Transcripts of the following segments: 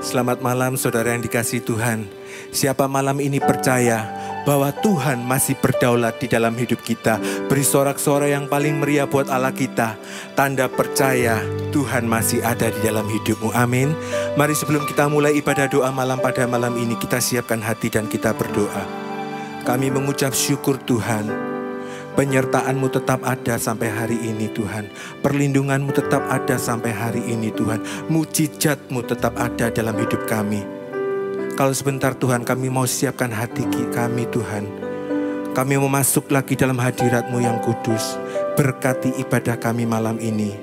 Selamat malam saudara yang dikasihi Tuhan. Siapa malam ini percaya bahwa Tuhan masih berdaulat di dalam hidup kita, beri sorak-sorai yang paling meriah buat Allah kita. Tanda percaya Tuhan masih ada di dalam hidupmu. Amin. Mari sebelum kita mulai ibadah doa malam pada malam ini, kita siapkan hati dan kita berdoa. Kami mengucap syukur Tuhan, penyertaan-Mu tetap ada sampai hari ini Tuhan. Perlindungan-Mu tetap ada sampai hari ini Tuhan. Mujizat-Mu tetap ada dalam hidup kami. Kalau sebentar Tuhan, kami mau siapkan hati kami Tuhan. Kami mau masuk lagi dalam hadirat-Mu yang kudus. Berkati ibadah kami malam ini.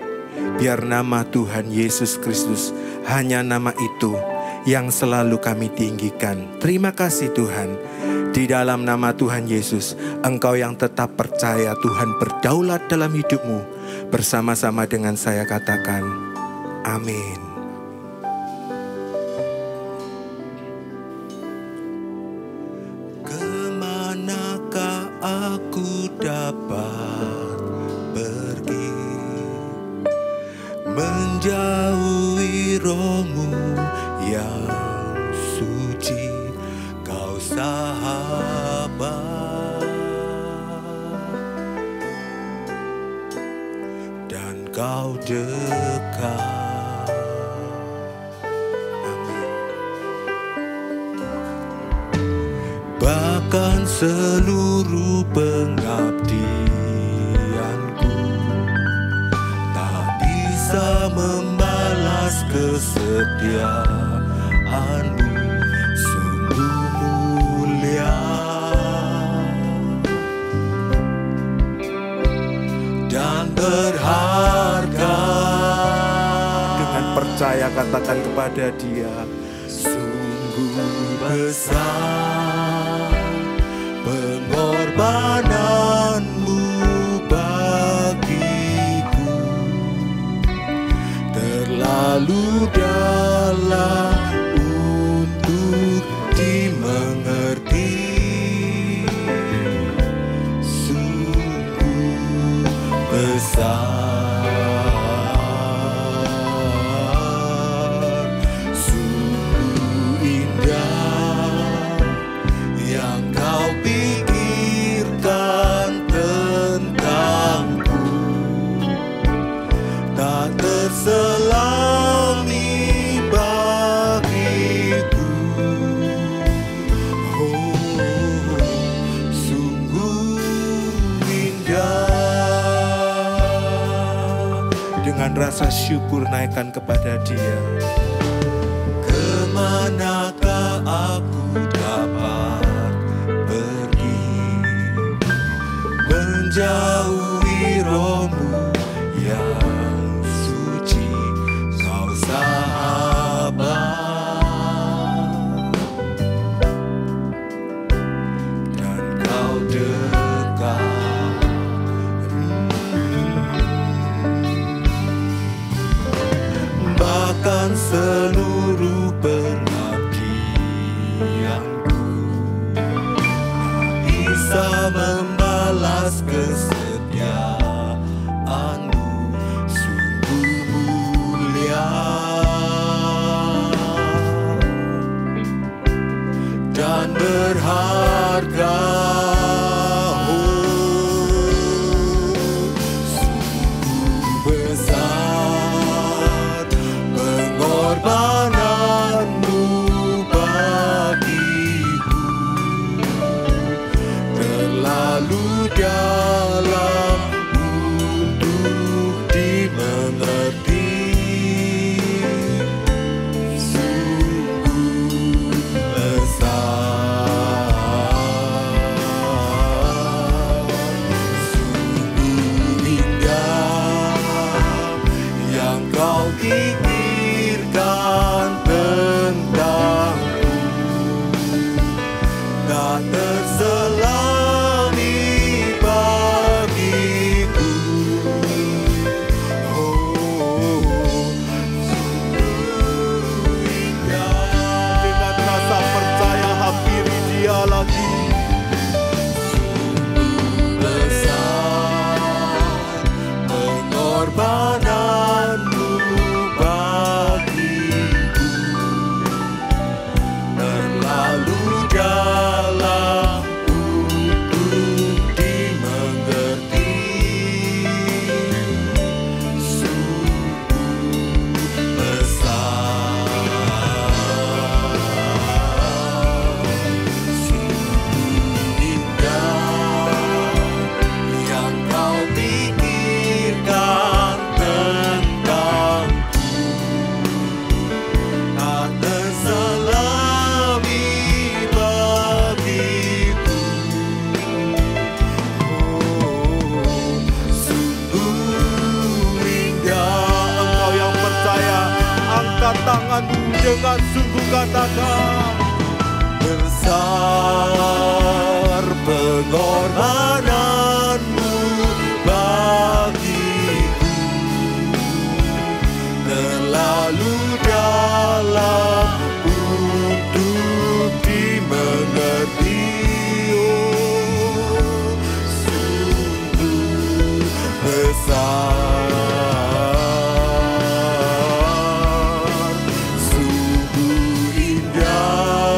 Biar nama Tuhan Yesus Kristus, hanya nama itu yang selalu kami tinggikan. Terima kasih Tuhan. Di dalam nama Tuhan Yesus, Engkau yang tetap percaya Tuhan berdaulat dalam hidupmu. Bersama-sama dengan saya katakan, amin. Kemanakah aku dapat pergi, menjauhi Roh-Mu yang suci, Kau sahabat, dan Kau dekat. Amin. Bahkan seluruh pengabdianku tak bisa membalas kesetiaan-Mu. Sungguh mulia dan berharga. Dengan percaya katakan kepada Dia, sungguh besar pengorbanan-Mu bagiku, terlalu dalam untuk dimengerti. Sungguh besar, sungguh indah yang Kau pikirkan tentangku, tak terselami bagiku. Oh, sungguh indah. Dengan rasa syukur naikkan kepada Dia. Kemanakah aku dapat pergi, menjauhi Roh-Mu yang suci, Kau sahabat, dan Kau dekat. Bahkan seluruh pengabdianku tak bisa membalas kesetiaan-Mu. Sungguh mulia dan berharga. Oh, sungguh besar pengorbanan-Mu dengan sungguh katakan, besar pengorbananmu bagiku, terlalu dalam untuk dimengerti. Oh, sungguh besar, sungguh indah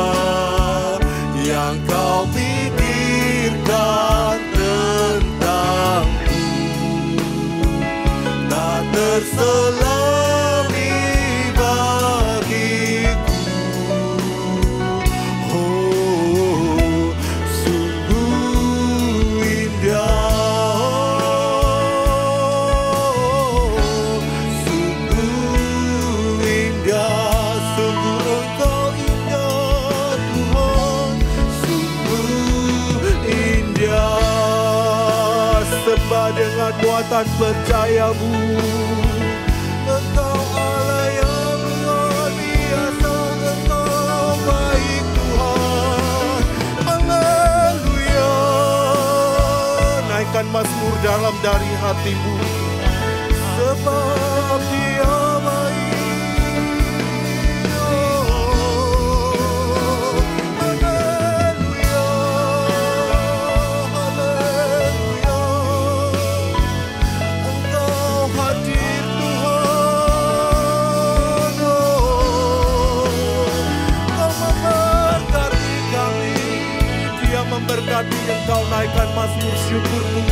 yang kau pikirkan tentangku, tak terselami bagiku. Oh, sungguh indah, sungguh indah, sungguh Engkau indah Tuhan, sungguh indah. Sembah dengan muatan percayamu, Engkau Allah yang luar biasa, Engkau baik Tuhan. Haleluya. Naikkan mazmur dalam dari hatimu, sebab Dia baik. Oh, haleluya, haleluya. Engkau hadir Tuhan. Oh, Kau memberkati kami. Dia memberkati. Engkau naikkan mazmur syukurmu,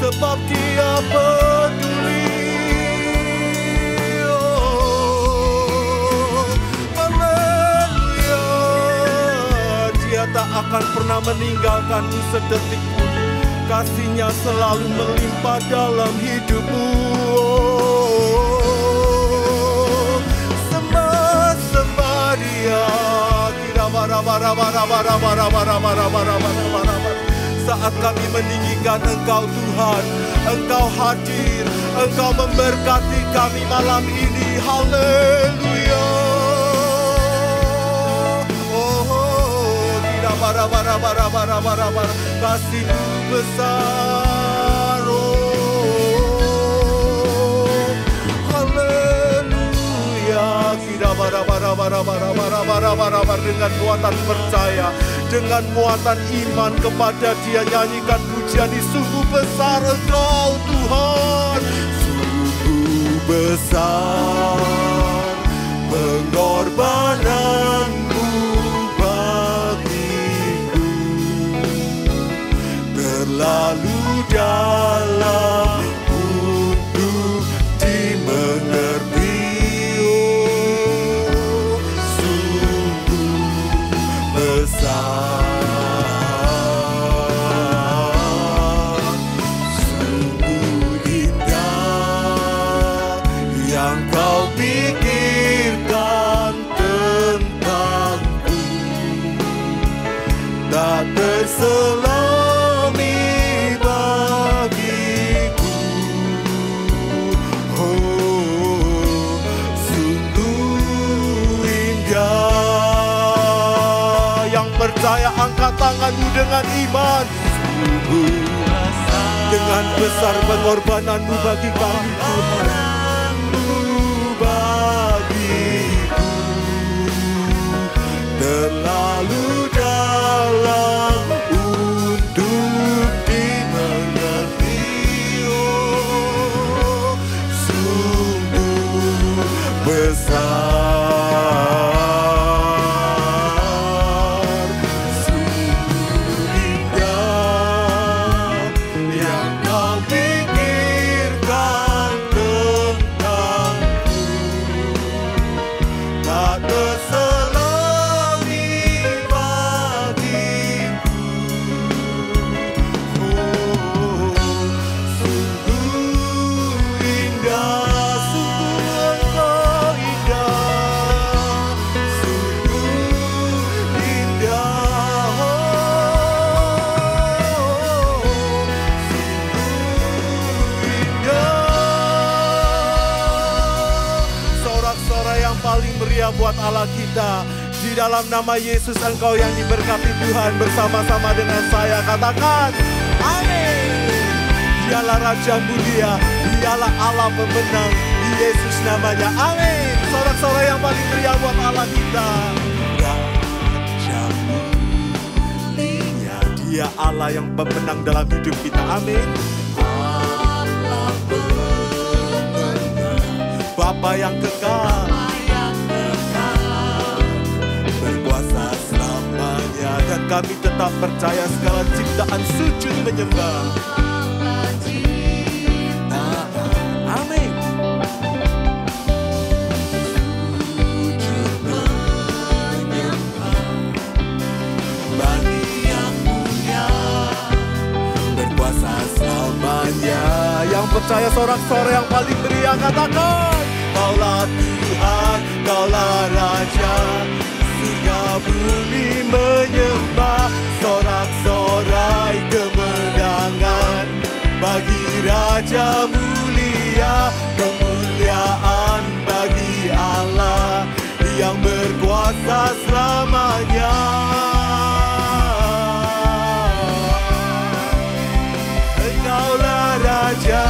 sebab Dia peduli. Oh, haleluya. Dia tak akan pernah meninggalkanmu sedetik pun. Kasih-Nya selalu melimpah dalam hidupmu. Oh, sembah Dia. Saat kami meninggikan Engkau Tuhan, Engkau hadir, Engkau memberkati kami malam ini. Haleluya. Oh, kasih-Mu besar. Oh, haleluya. Dengan muatan percaya, dengan muatan iman kepada Dia, nyanyikan pujian ini. Sungguh besar Engkau Tuhan, sungguh besar pengorbananmu bagiku, terlalu dalam untuk dimengerti. Oh, sungguh besar, sungguh indah yang Kau pikirkan tentangku, tak terselami bagiku. Oh, sungguh indah. Yang percaya angkat tanganmu dengan iman. Sungguh dengan besar pengorbananmu bagi kami Tuhan, bagiku, terlalu dalam untuk dimengerti. Oh, sungguh besar, sungguh indah yang Kau pikirkan tentangku, Allah kita. Di dalam nama Yesus Engkau yang diberkati Tuhan bersama-sama dengan saya. Katakan amin. Dialah Raja mulia, dialah Allah pemenang, di Yesus namanya, amin. Sorak-sorai yang paling meriah buat Allah kita. Raja mulia, Dia Allah yang pemenang dalam hidup kita, amin. Allah pemenang, Bapa yang kekal, berkuasa selamanya. Dan kami tetap percaya segala ciptaan sujud menyembah. Amin. Sujud menyembah bagi yang mulia, berkuasa selamanya. Yang percaya sorak-sorai yang paling meriah katakan, Kaulah Tuhan, Kaulah Raja, surga bumi menyembah, sorak-sorai kemenangan bagi Raja mulia, kemuliaan bagi Allah yang berkuasa selamanya. Engkaulah Raja.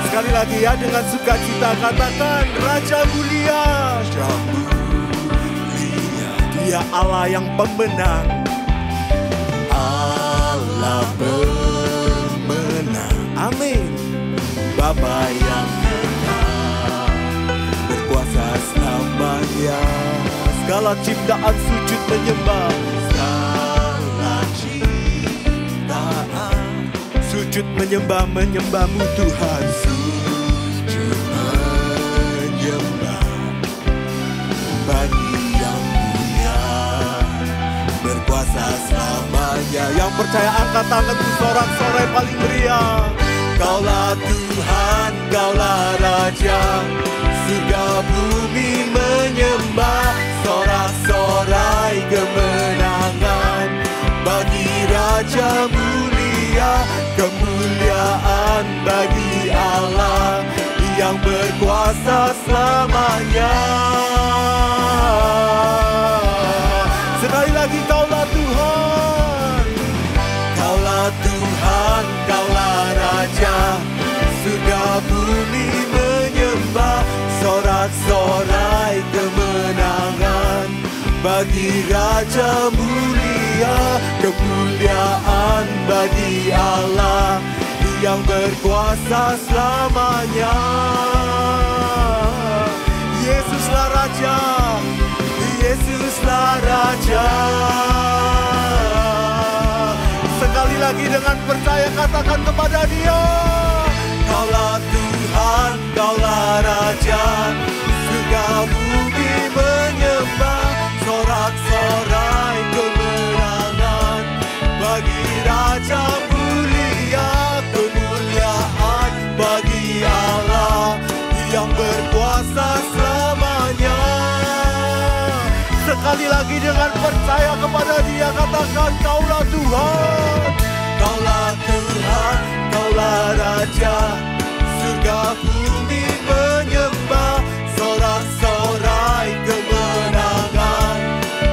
Sekali lagi ya, dengan sukacita katakan Raja mulia, Raja mulia, Dia Allah yang pemenang, Allah pemenang, amin. Bapa yang kekal, berkuasa selamanya. Segala ciptaan sujud menyembah, segala ciptaan sujud menyembah, menyembah-Mu Tuhan. Sujud menyembah bagi yang mulia, berkuasa selamanya. Yang percaya angkat tangan tu sorak-sorai paling meriah. Kaulah Tuhan, Kaulah Raja, surga bumi menyembah, sorak-sorai kemenangan bagi Raja mulia, kemuliaan bagi Allah yang berkuasa selamanya. Sekali lagi, Kaulah Tuhan, Kaulah Tuhan, Kaulah Raja, surga bumi menyembah, sorak-sorai kemenangan bagi Raja mulia, kemuliaan bagi Allah yang berkuasa selamanya. Yesuslah Raja, Yesuslah Raja. Sekali lagi dengan percaya katakan kepada Dia, Kaulah Tuhan, Kaulah Raja, surga bumi menyembah, sorak-sorai kemenangan bagi Raja mulia, kemuliaan bagi Allah yang berkuasa selamanya. Sekali lagi dengan percaya kepada Dia katakan, Kaulah Tuhan, Kaulah Tuhan, Kaulah Raja, surga bumi menyembah, sorak-sorai kemenangan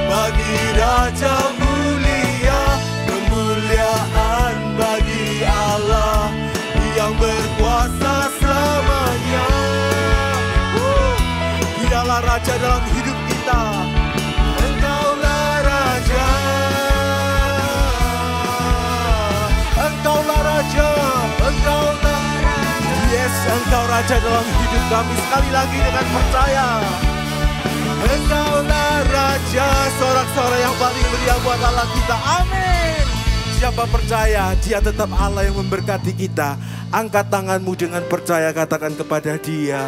bagi Raja mulia, kemuliaan bagi Allah yang berkuasa selamanya. Dialah Raja dalam hidup kita. Engkaulah Raja, Engkaulah Raja, Engkaulah Raja. Yes, Engkau Raja dalam hidup kami. Sekali lagi dengan percaya, Engkaulah Raja. Sorak-sorai yang paling meriah buat Allah kita, amin. Siapa percaya Dia tetap Allah yang memberkati kita, angkat tanganmu dengan percaya, katakan kepada Dia,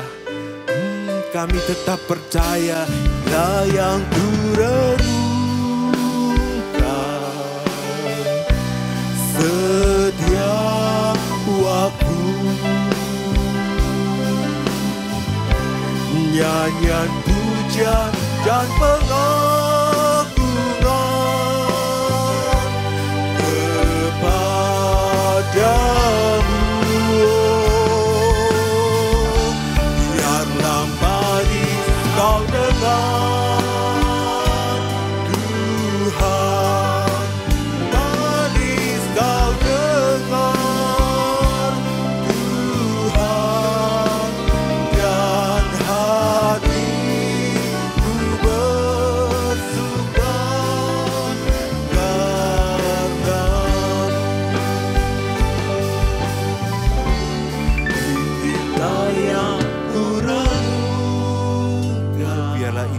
kami tetap percaya Dia yang kurenungkan, sedia waktu, nyanyian pujian dan pengagungan kepadamu. Biarlah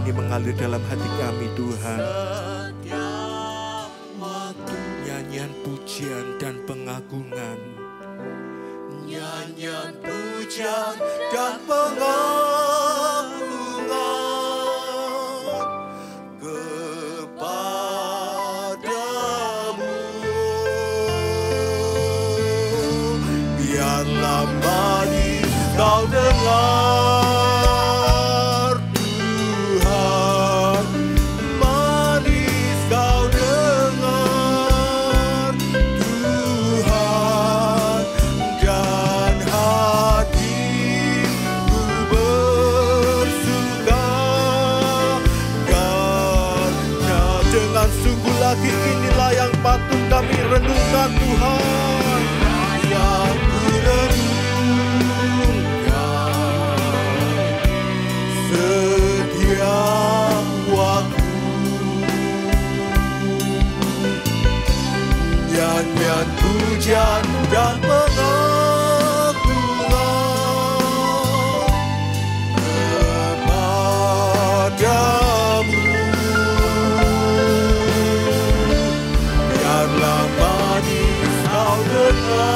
ini mengalir dalam hati kami Tuhan. Nyanyian pujian dan pengagungan. Nyanyian pujian dan pengagungan kepadamu. Biarlah manis kau dengar Tuhan, manis kau dengar Tuhan, dan hatiku bersuka karena dengan sungguh lagi inilah yang patut kami renungkan Tuhan. Yang setiap waktu nyanyian pujian dan pengagungan kepadamu. Biarlah manis kau dengar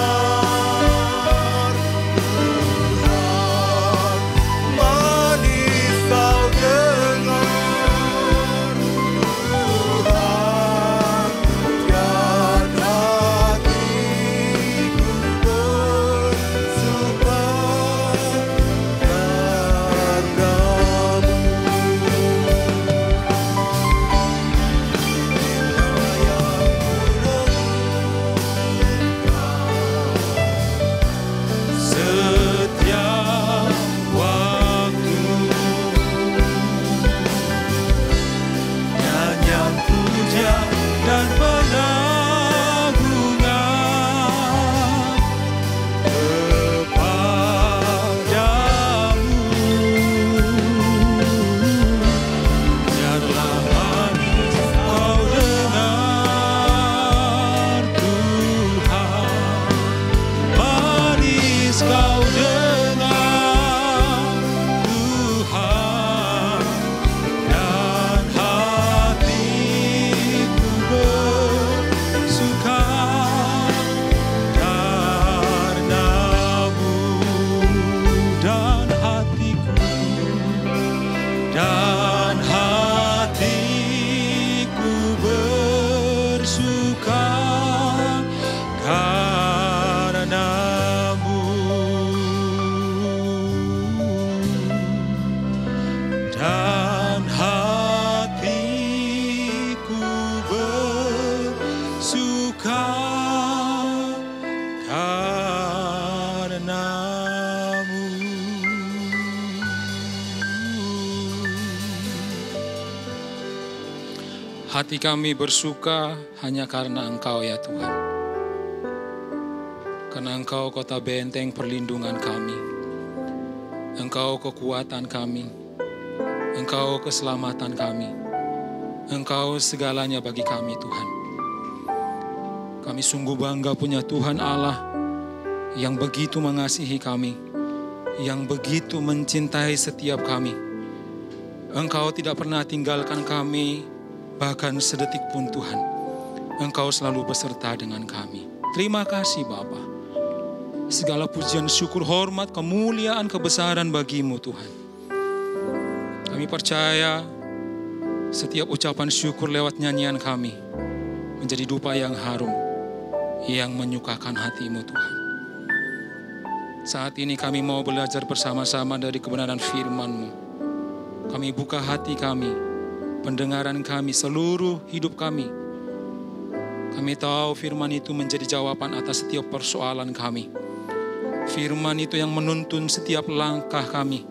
Hati kami bersuka hanya karena Engkau ya Tuhan. Karena Engkau kota benteng perlindungan kami. Engkau kekuatan kami. Engkau keselamatan kami. Engkau segalanya bagi kami Tuhan. Kami sungguh bangga punya Tuhan Allah yang begitu mengasihi kami. Yang begitu mencintai setiap kami. Engkau tidak pernah tinggalkan kami bahkan sedetik pun Tuhan. Engkau selalu beserta dengan kami. Terima kasih Bapa. Segala pujian, syukur, hormat, kemuliaan, kebesaran bagimu Tuhan. Kami percaya setiap ucapan syukur lewat nyanyian kami menjadi dupa yang harum, yang menyukakan hatimu Tuhan. Saat ini kami mau belajar bersama-sama dari kebenaran firman-Mu. Kami buka hati kami, pendengaran kami, seluruh hidup kami. Kami tahu firman itu menjadi jawaban atas setiap persoalan kami. Firman itu yang menuntun setiap langkah kami.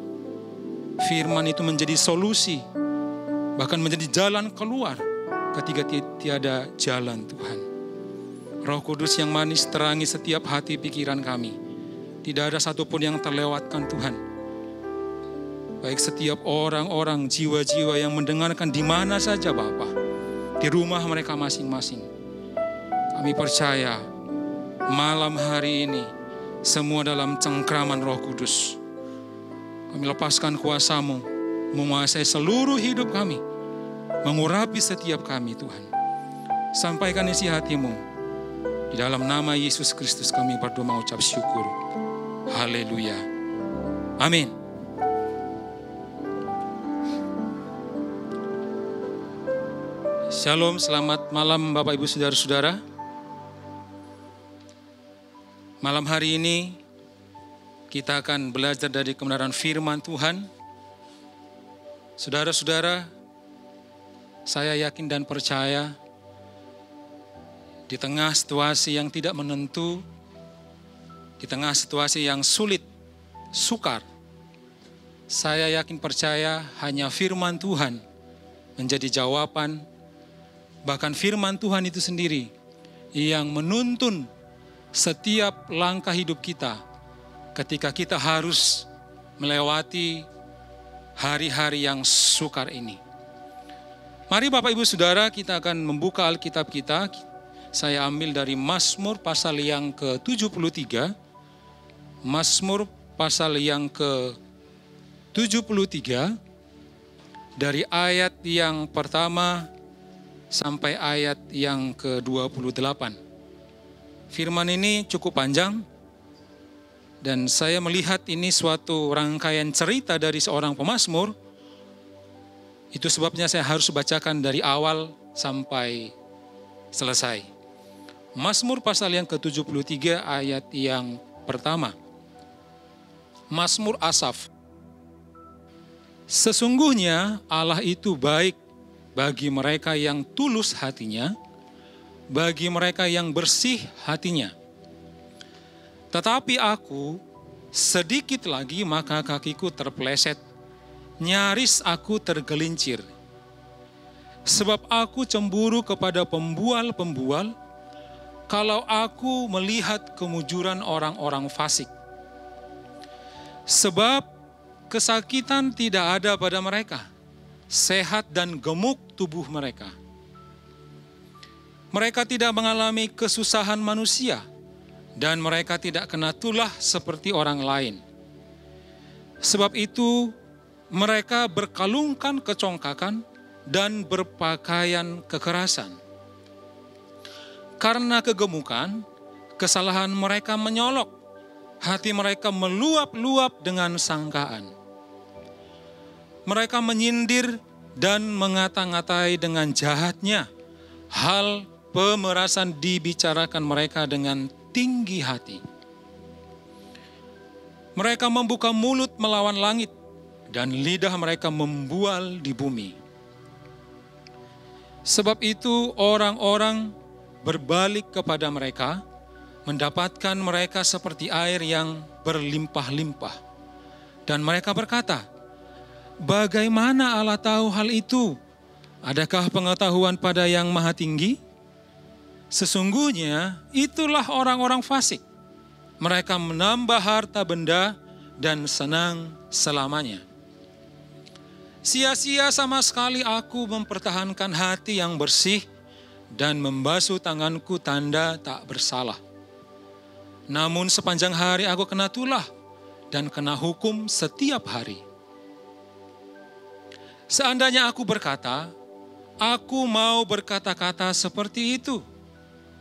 Firman itu menjadi solusi, bahkan menjadi jalan keluar ketika tiada jalan Tuhan. Roh Kudus yang manis terangi setiap hati pikiran kami. Tidak ada satupun yang terlewatkan Tuhan. Baik setiap orang-orang, jiwa-jiwa yang mendengarkan di mana saja Bapa, di rumah mereka masing-masing. Kami percaya malam hari ini semua dalam cengkraman Roh Kudus. Kami lepaskan kuasa-Mu menguasai seluruh hidup kami, mengurapi setiap kami Tuhan. Sampaikan isi hati-Mu. Di dalam nama Yesus Kristus kami berdoa mengucap syukur. Haleluya. Amin. Shalom, selamat malam Bapak Ibu Saudara-saudara. Malam hari ini kita akan belajar dari kebenaran firman Tuhan. Saudara-saudara, saya yakin dan percaya di tengah situasi yang tidak menentu, di tengah situasi yang sulit, sukar, saya yakin percaya hanya firman Tuhan menjadi jawaban. Bahkan firman Tuhan itu sendiri yang menuntun setiap langkah hidup kita ketika kita harus melewati hari-hari yang sukar ini. Mari Bapak Ibu Saudara, kita akan membuka Alkitab kita. Saya ambil dari Mazmur pasal yang ke-73. Mazmur pasal yang ke-73 dari ayat yang pertama sampai ayat yang ke-28. Firman ini cukup panjang dan saya melihat ini suatu rangkaian cerita dari seorang pemazmur. Itu sebabnya saya harus bacakan dari awal sampai selesai. Mazmur pasal yang ke-73 ayat yang pertama. Mazmur Asaf. Sesungguhnya Allah itu baik bagi mereka yang tulus hatinya, bagi mereka yang bersih hatinya. Tetapi aku, sedikit lagi maka kakiku terpeleset, nyaris aku tergelincir. Sebab aku cemburu kepada pembual-pembual, kalau aku melihat kemujuran orang-orang fasik. Sebab kesakitan tidak ada pada mereka, sehat dan gemuk tubuh mereka. Mereka tidak mengalami kesusahan manusia, dan mereka tidak kena tulah seperti orang lain. Sebab itu, mereka berkalungkan kecongkakan dan berpakaian kekerasan. Karena kegemukan, kesalahan mereka menyolok, hati mereka meluap-luap dengan sangkaan. Mereka menyindir dan mengata-ngatai dengan jahatnya, hal pemerasan dibicarakan mereka dengan tinggi hati. Mereka membuka mulut melawan langit, dan lidah mereka membual di bumi. Sebab itu orang-orang berbalik kepada mereka, mendapatkan mereka seperti air yang berlimpah-limpah. Dan mereka berkata, bagaimana Allah tahu hal itu? Adakah pengetahuan pada yang maha tinggi? Sesungguhnya itulah orang-orang fasik. Mereka menambah harta benda dan senang selamanya. Sia-sia sama sekali aku mempertahankan hati yang bersih dan membasuh tanganku tanda tak bersalah. Namun sepanjang hari aku kena tulah dan kena hukum setiap hari. Seandainya aku berkata, aku mau berkata-kata seperti itu,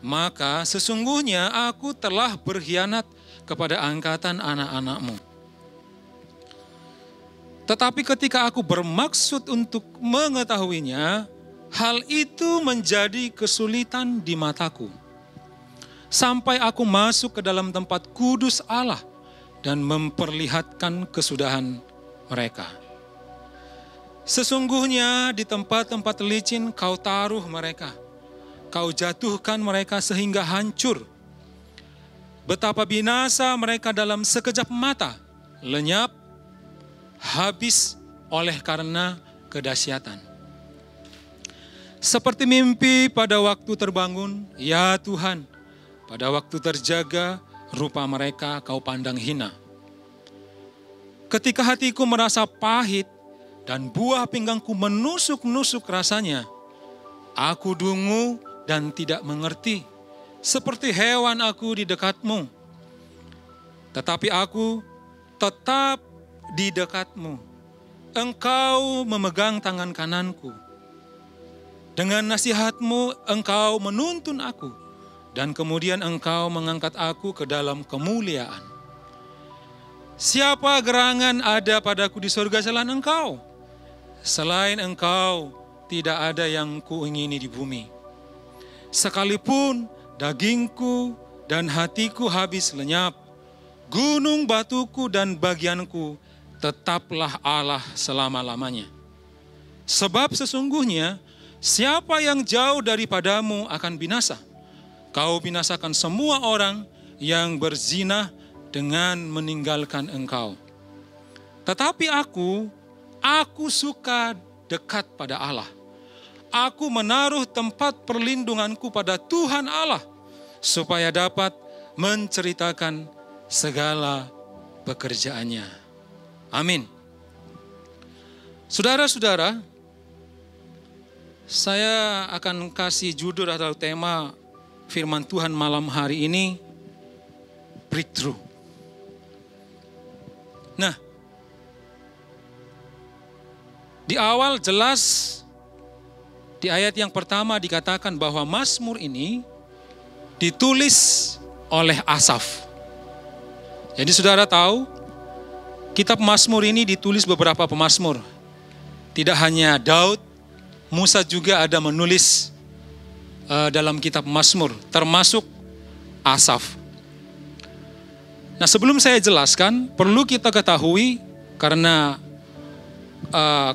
maka sesungguhnya aku telah berkhianat kepada angkatan anak-anak-Mu. Tetapi ketika aku bermaksud untuk mengetahuinya, hal itu menjadi kesulitan di mataku. Sampai aku masuk ke dalam tempat kudus Allah dan memperlihatkan kesudahan mereka. Sesungguhnya di tempat-tempat licin kau taruh mereka. Kau jatuhkan mereka sehingga hancur. Betapa binasa mereka dalam sekejap mata, lenyap, habis oleh karena kedahsyatan. Seperti mimpi pada waktu terbangun, ya Tuhan, pada waktu terjaga, rupa mereka kau pandang hina. Ketika hatiku merasa pahit dan buah pinggangku menusuk-nusuk rasanya, aku dungu dan tidak mengerti, seperti hewan aku di dekat-Mu. Tetapi aku tetap di dekat-Mu, Engkau memegang tangan kananku. Dengan nasihat-Mu Engkau menuntun aku. Dan kemudian Engkau mengangkat aku ke dalam kemuliaan. Siapa gerangan ada padaku di surga selain Engkau? Selain Engkau, tidak ada yang kuingini di bumi. Sekalipun dagingku dan hatiku habis lenyap, gunung batuku dan bagianku tetaplah Allah selama-lamanya. Sebab sesungguhnya siapa yang jauh daripadamu akan binasa. Kau binasakan semua orang yang berzina dengan meninggalkan Engkau. Tetapi aku suka dekat pada Allah. Aku menaruh tempat perlindunganku pada Tuhan Allah, supaya dapat menceritakan segala pekerjaannya. Amin. Saudara-saudara, saya akan kasih judul atau tema firman Tuhan malam hari ini, breakthrough. Nah, di awal jelas di ayat yang pertama dikatakan bahwa Mazmur ini ditulis oleh Asaf. Jadi saudara tahu, kitab Mazmur ini ditulis beberapa pemazmur. Tidak hanya Daud, Musa juga ada menulis dalam kitab Mazmur, termasuk Asaf. Nah, sebelum saya jelaskan, perlu kita ketahui karena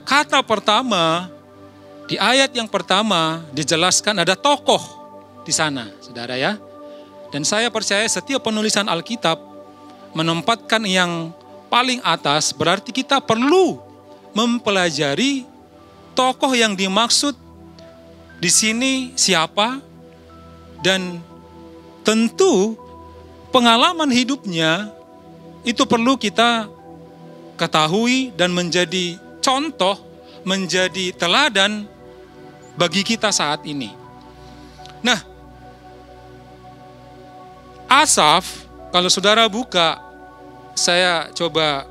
kata pertama di ayat yang pertama dijelaskan ada tokoh di sana, saudara ya. Dan saya percaya setiap penulisan Alkitab menempatkan yang paling atas, berarti kita perlu mempelajari tokoh yang dimaksud di sini siapa, dan tentu pengalaman hidupnya itu perlu kita ketahui dan menjadi contoh, menjadi teladan bagi kita saat ini. Nah, Asaf, kalau saudara buka, saya coba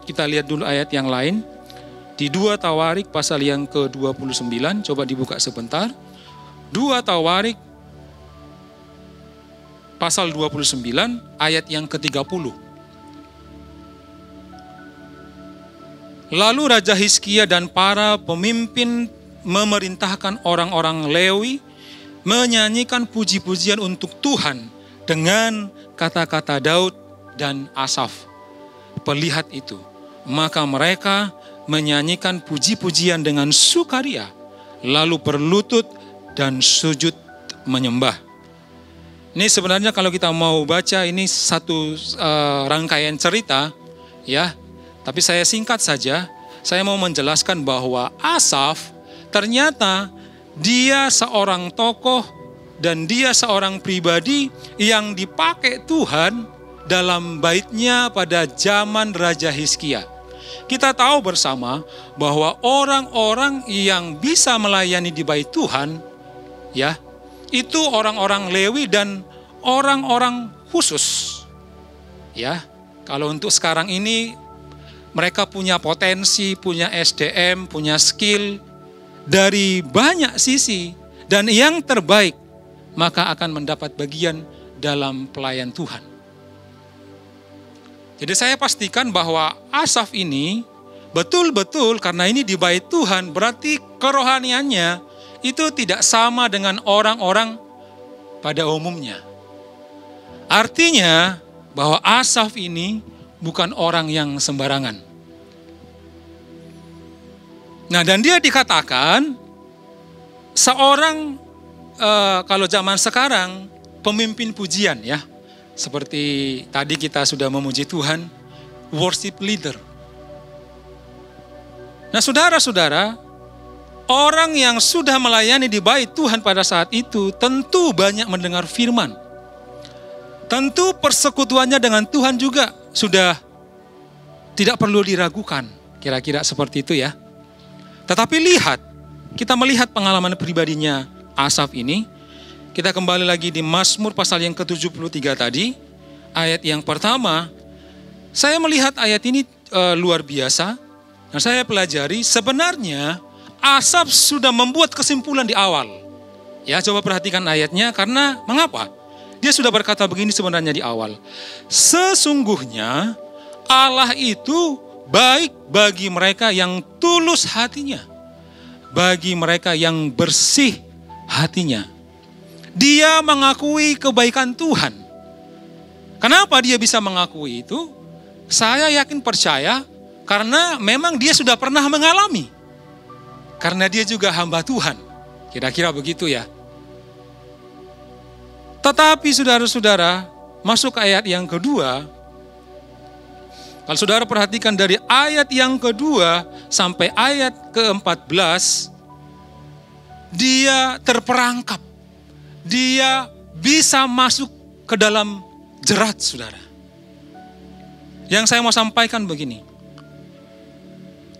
kita lihat dulu ayat yang lain. Di 2 Tawarik pasal yang ke-29, coba dibuka sebentar. 2 Tawarik pasal 29 ayat yang ke-30. Lalu Raja Hizkia dan para pemimpin memerintahkan orang-orang Lewi menyanyikan puji-pujian untuk Tuhan dengan kata-kata Daud dan Asaf, pelihat itu. Maka mereka menyanyikan puji-pujian dengan sukaria, lalu berlutut dan sujud menyembah. Ini sebenarnya kalau kita mau baca ini satu rangkaian cerita, ya. Tapi saya singkat saja. Saya mau menjelaskan bahwa Asaf ternyata dia seorang tokoh dan dia seorang pribadi yang dipakai Tuhan dalam baitnya pada zaman Raja Hizkia. Kita tahu bersama bahwa orang-orang yang bisa melayani di bait Tuhan, ya, itu orang-orang Lewi dan orang-orang khusus. Ya, kalau untuk sekarang ini mereka punya potensi, punya SDM, punya skill dari banyak sisi, dan yang terbaik maka akan mendapat bagian dalam pelayan Tuhan. Jadi saya pastikan bahwa Asaf ini betul-betul karena ini di bait Tuhan, berarti kerohaniannya itu tidak sama dengan orang-orang pada umumnya. Artinya bahwa Asaf ini bukan orang yang sembarangan. Nah, dan dia dikatakan seorang kalau zaman sekarang pemimpin pujian, ya. Seperti tadi kita sudah memuji Tuhan, worship leader. Nah, saudara-saudara, orang yang sudah melayani di bait Tuhan pada saat itu tentu banyak mendengar firman. Tentu persekutuannya dengan Tuhan juga sudah tidak perlu diragukan, kira-kira seperti itu ya. Tetapi lihat, kita melihat pengalaman pribadinya Asaf ini. Kita kembali lagi di Mazmur pasal yang ke-73 tadi, ayat yang pertama. Saya melihat ayat ini luar biasa, Nah, saya pelajari sebenarnya Asaf sudah membuat kesimpulan di awal. Ya, coba perhatikan ayatnya karena mengapa? Dia sudah berkata begini sebenarnya di awal. Sesungguhnya Allah itu baik bagi mereka yang tulus hatinya, bagi mereka yang bersih hatinya. Dia mengakui kebaikan Tuhan. Kenapa dia bisa mengakui itu? Saya yakin percaya karena memang dia sudah pernah mengalami. Karena dia juga hamba Tuhan. Kira-kira begitu ya. Tetapi saudara-saudara, masuk ke ayat yang kedua. Kalau saudara perhatikan dari ayat yang kedua sampai ayat ke-14, dia terperangkap. Dia bisa masuk ke dalam jerat, saudara. Yang saya mau sampaikan begini.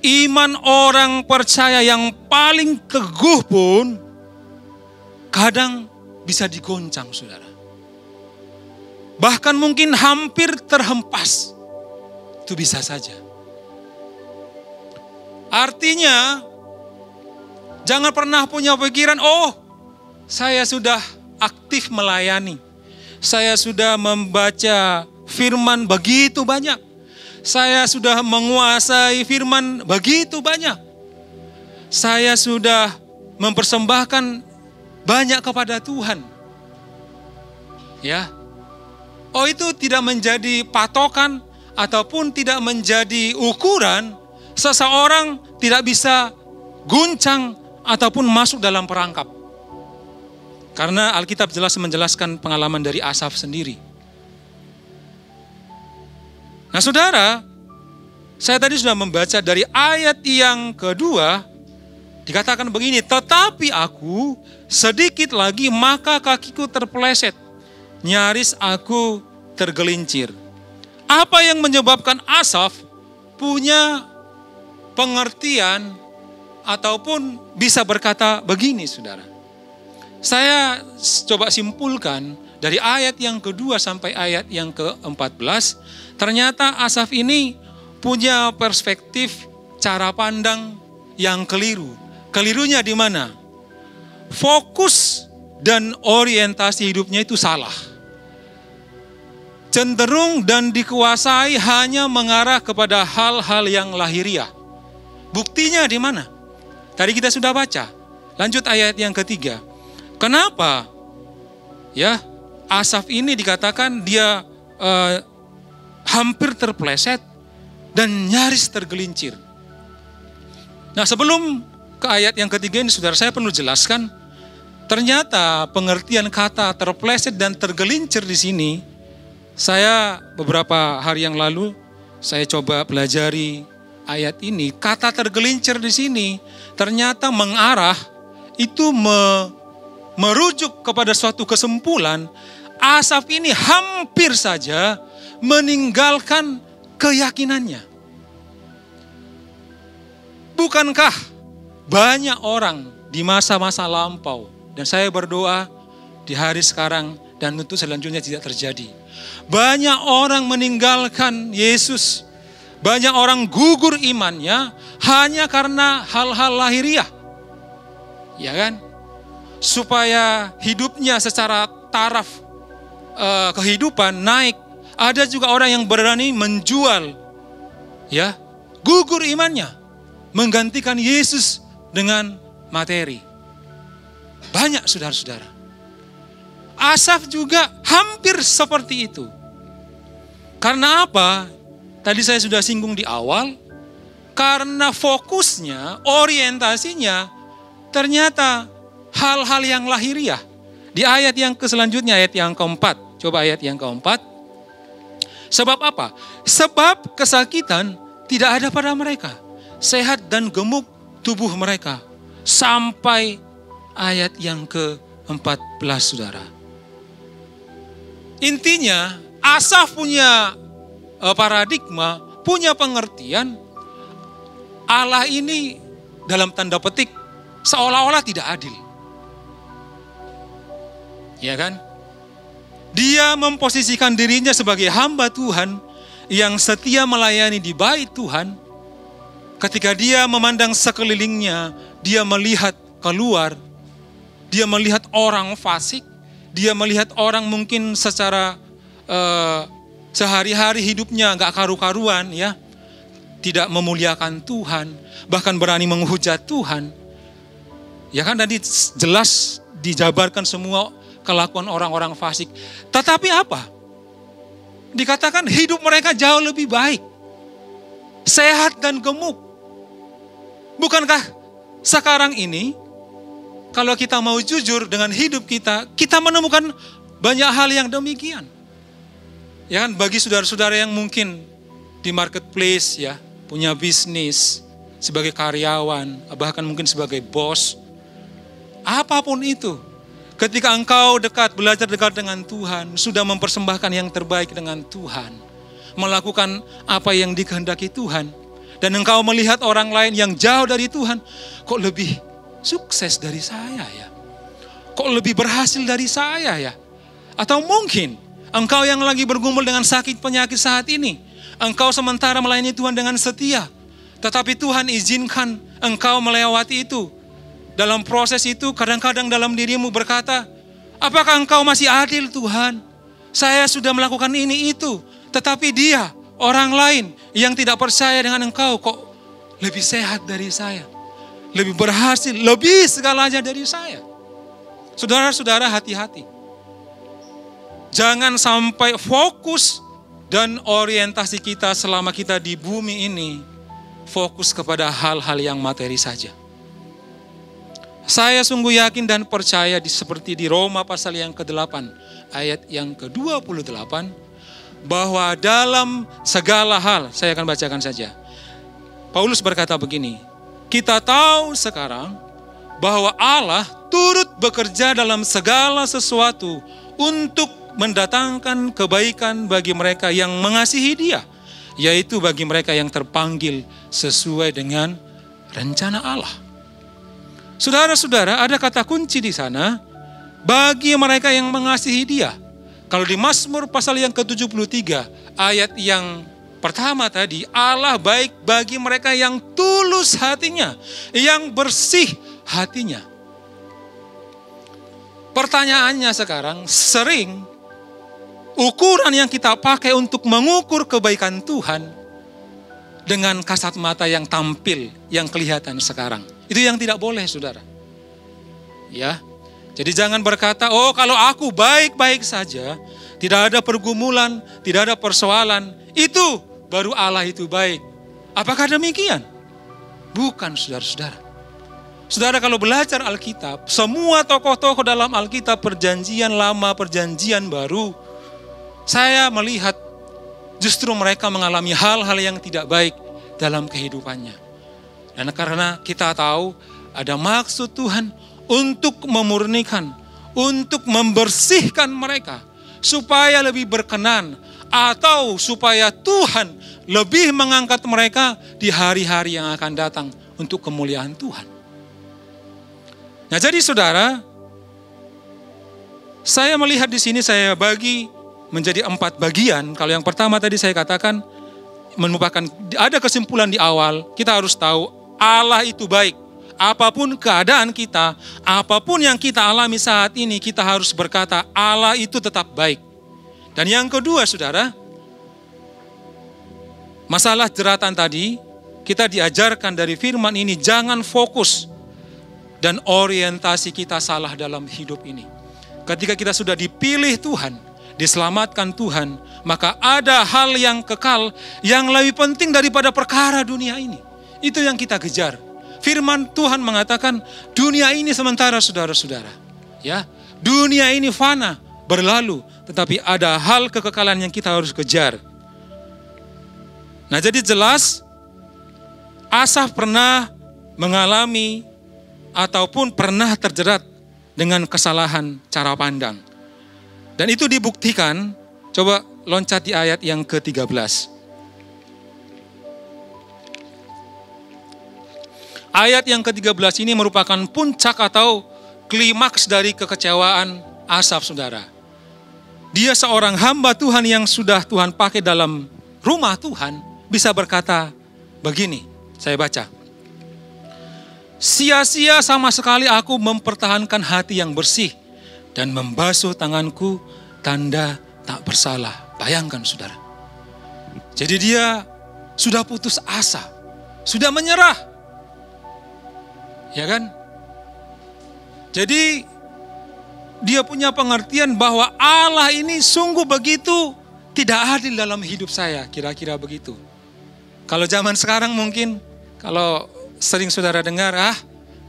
Iman orang percaya yang paling teguh pun kadang bisa digoncang, saudara. Bahkan mungkin hampir terhempas. Itu bisa saja. Artinya, jangan pernah punya pikiran, oh, saya sudah aktif melayani. Saya sudah membaca firman begitu banyak. Saya sudah menguasai firman begitu banyak. Saya sudah mempersembahkan banyak kepada Tuhan. Ya. Oh, itu tidak menjadi patokan ataupun tidak menjadi ukuran seseorang tidak bisa guncang ataupun masuk dalam perangkap. Karena Alkitab jelas menjelaskan pengalaman dari Asaf sendiri. Nah, saudara, saya tadi sudah membaca dari ayat yang kedua, dikatakan begini, tetapi aku sedikit lagi maka kakiku terpeleset, nyaris aku tergelincir. Apa yang menyebabkan Asaf punya pengertian ataupun bisa berkata begini, saudara. Saya coba simpulkan dari ayat yang kedua sampai ayat yang ke-14, ternyata Asaf ini punya perspektif cara pandang yang keliru. Kelirunya di mana? Fokus dan orientasi hidupnya itu salah. Cenderung dan dikuasai hanya mengarah kepada hal-hal yang lahiriah. Buktinya di mana? Tadi kita sudah baca. Lanjut ayat yang ketiga. Kenapa? Ya, Asaf ini dikatakan dia hampir terpeleset dan nyaris tergelincir. Nah, sebelum ke ayat yang ketiga ini, saudara, saya perlu jelaskan. Ternyata pengertian kata terpeleset dan tergelincir di sini, saya beberapa hari yang lalu saya coba pelajari ayat ini. Kata tergelincir di sini ternyata mengarah itu merujuk kepada suatu kesimpulan. Asaf ini hampir saja meninggalkan keyakinannya. Bukankah banyak orang di masa-masa lampau, dan saya berdoa di hari sekarang dan tentu selanjutnya tidak terjadi. Banyak orang meninggalkan Yesus. Banyak orang gugur imannya hanya karena hal-hal lahiriah. Ya kan? Supaya hidupnya secara taraf kehidupan naik. Ada juga orang yang berani menjual, ya, gugur imannya, menggantikan Yesus dengan materi. Banyak saudara-saudara. Asaf juga hampir seperti itu. Karena apa? Tadi saya sudah singgung di awal. Karena fokusnya, orientasinya ternyata hal-hal yang lahiriah. Di ayat yang selanjutnya, ayat yang keempat. Coba ayat yang keempat. Sebab apa? Sebab kesakitan tidak ada pada mereka. Sehat dan gemuk tubuh mereka. Sampai ayat yang ke-14, saudara. Intinya, Asaf punya paradigma, punya pengertian, Allah ini dalam tanda petik seolah-olah tidak adil. Ya kan? Dia memposisikan dirinya sebagai hamba Tuhan yang setia melayani di bait Tuhan. Ketika dia memandang sekelilingnya, dia melihat keluar, dia melihat orang fasik, dia melihat orang mungkin secara sehari-hari hidupnya gak karu-karuan, ya, tidak memuliakan Tuhan, bahkan berani menghujat Tuhan. Ya kan, tadi jelas dijabarkan semua kelakuan orang-orang fasik. Tetapi apa? Dikatakan hidup mereka jauh lebih baik, sehat dan gemuk. Bukankah sekarang ini, kalau kita mau jujur dengan hidup kita, kita menemukan banyak hal yang demikian. Ya kan, bagi saudara-saudara yang mungkin di marketplace, ya, punya bisnis, sebagai karyawan, bahkan mungkin sebagai bos, apapun itu, ketika engkau belajar dekat dengan Tuhan, sudah mempersembahkan yang terbaik dengan Tuhan, melakukan apa yang dikehendaki Tuhan, dan engkau melihat orang lain yang jauh dari Tuhan, kok lebih sukses dari saya ya? Kok lebih berhasil dari saya ya? Atau mungkin engkau yang lagi bergumul dengan sakit penyakit saat ini, engkau sementara melayani Tuhan dengan setia, tetapi Tuhan izinkan engkau melewati itu. Dalam proses itu kadang-kadang dalam dirimu berkata, apakah engkau masih adil Tuhan? Saya sudah melakukan ini itu, tetapi dia, orang lain yang tidak percaya dengan engkau kok lebih sehat dari saya, lebih berhasil, lebih segalanya dari saya. Saudara-saudara, hati-hati. Jangan sampai fokus dan orientasi kita selama kita di bumi ini fokus kepada hal-hal yang materi saja. Saya sungguh yakin dan percaya seperti di Roma pasal yang ke-8 ayat yang ke-28, bahwa dalam segala hal, saya akan bacakan saja. Paulus berkata begini, kita tahu sekarang bahwa Allah turut bekerja dalam segala sesuatu untuk mendatangkan kebaikan bagi mereka yang mengasihi Dia, yaitu bagi mereka yang terpanggil sesuai dengan rencana Allah. Saudara-saudara, ada kata kunci di sana, bagi mereka yang mengasihi Dia. Kalau di Mazmur pasal yang ke-73, ayat yang pertama tadi, Allah baik bagi mereka yang tulus hatinya, yang bersih hatinya. Pertanyaannya sekarang, sering ukuran yang kita pakai untuk mengukur kebaikan Tuhan dengan kasat mata yang tampil, yang kelihatan sekarang. Itu yang tidak boleh, saudara. Ya. Jadi jangan berkata, oh kalau aku baik-baik saja, tidak ada pergumulan, tidak ada persoalan, itu baru Allah itu baik. Apakah demikian? Bukan, saudara-saudara. Saudara, kalau belajar Alkitab, semua tokoh-tokoh dalam Alkitab, perjanjian lama, perjanjian baru, saya melihat justru mereka mengalami hal-hal yang tidak baik dalam kehidupannya. Dan karena kita tahu ada maksud Tuhan untuk memurnikan, untuk membersihkan mereka, supaya lebih berkenan, atau supaya Tuhan lebih mengangkat mereka di hari-hari yang akan datang untuk kemuliaan Tuhan. Nah, jadi saudara, saya melihat di sini saya bagi menjadi 4 bagian. Kalau yang pertama tadi saya katakan, merupakan ada kesimpulan di awal, kita harus tahu Allah itu baik. Apapun keadaan kita, apapun yang kita alami saat ini, kita harus berkata Allah itu tetap baik. Dan yang kedua, saudara, masalah jeratan tadi, kita diajarkan dari firman ini, jangan fokus dan orientasi kita salah dalam hidup ini. Ketika kita sudah dipilih Tuhan, diselamatkan Tuhan, maka ada hal yang kekal yang lebih penting daripada perkara dunia ini. Itu yang kita kejar. Firman Tuhan mengatakan dunia ini sementara, saudara-saudara. Ya, dunia ini fana, berlalu, tetapi ada hal kekekalan yang kita harus kejar. Nah, jadi jelas Asaf pernah mengalami ataupun pernah terjerat dengan kesalahan cara pandang. Dan itu dibuktikan, coba loncat di ayat yang ke-13. Ayat yang ke-13 ini merupakan puncak atau klimaks dari kekecewaan Asaf, saudara. Dia seorang hamba Tuhan yang sudah Tuhan pakai dalam rumah Tuhan, bisa berkata begini, Saya baca. Sia-sia sama sekali aku mempertahankan hati yang bersih dan membasuh tanganku tanda tak bersalah. Bayangkan saudara. Jadi dia sudah putus asa, sudah menyerah. Ya kan? Jadi dia punya pengertian bahwa Allah ini sungguh begitu tidak adil dalam hidup saya, kira-kira begitu. Kalau zaman sekarang mungkin, kalau sering saudara dengar,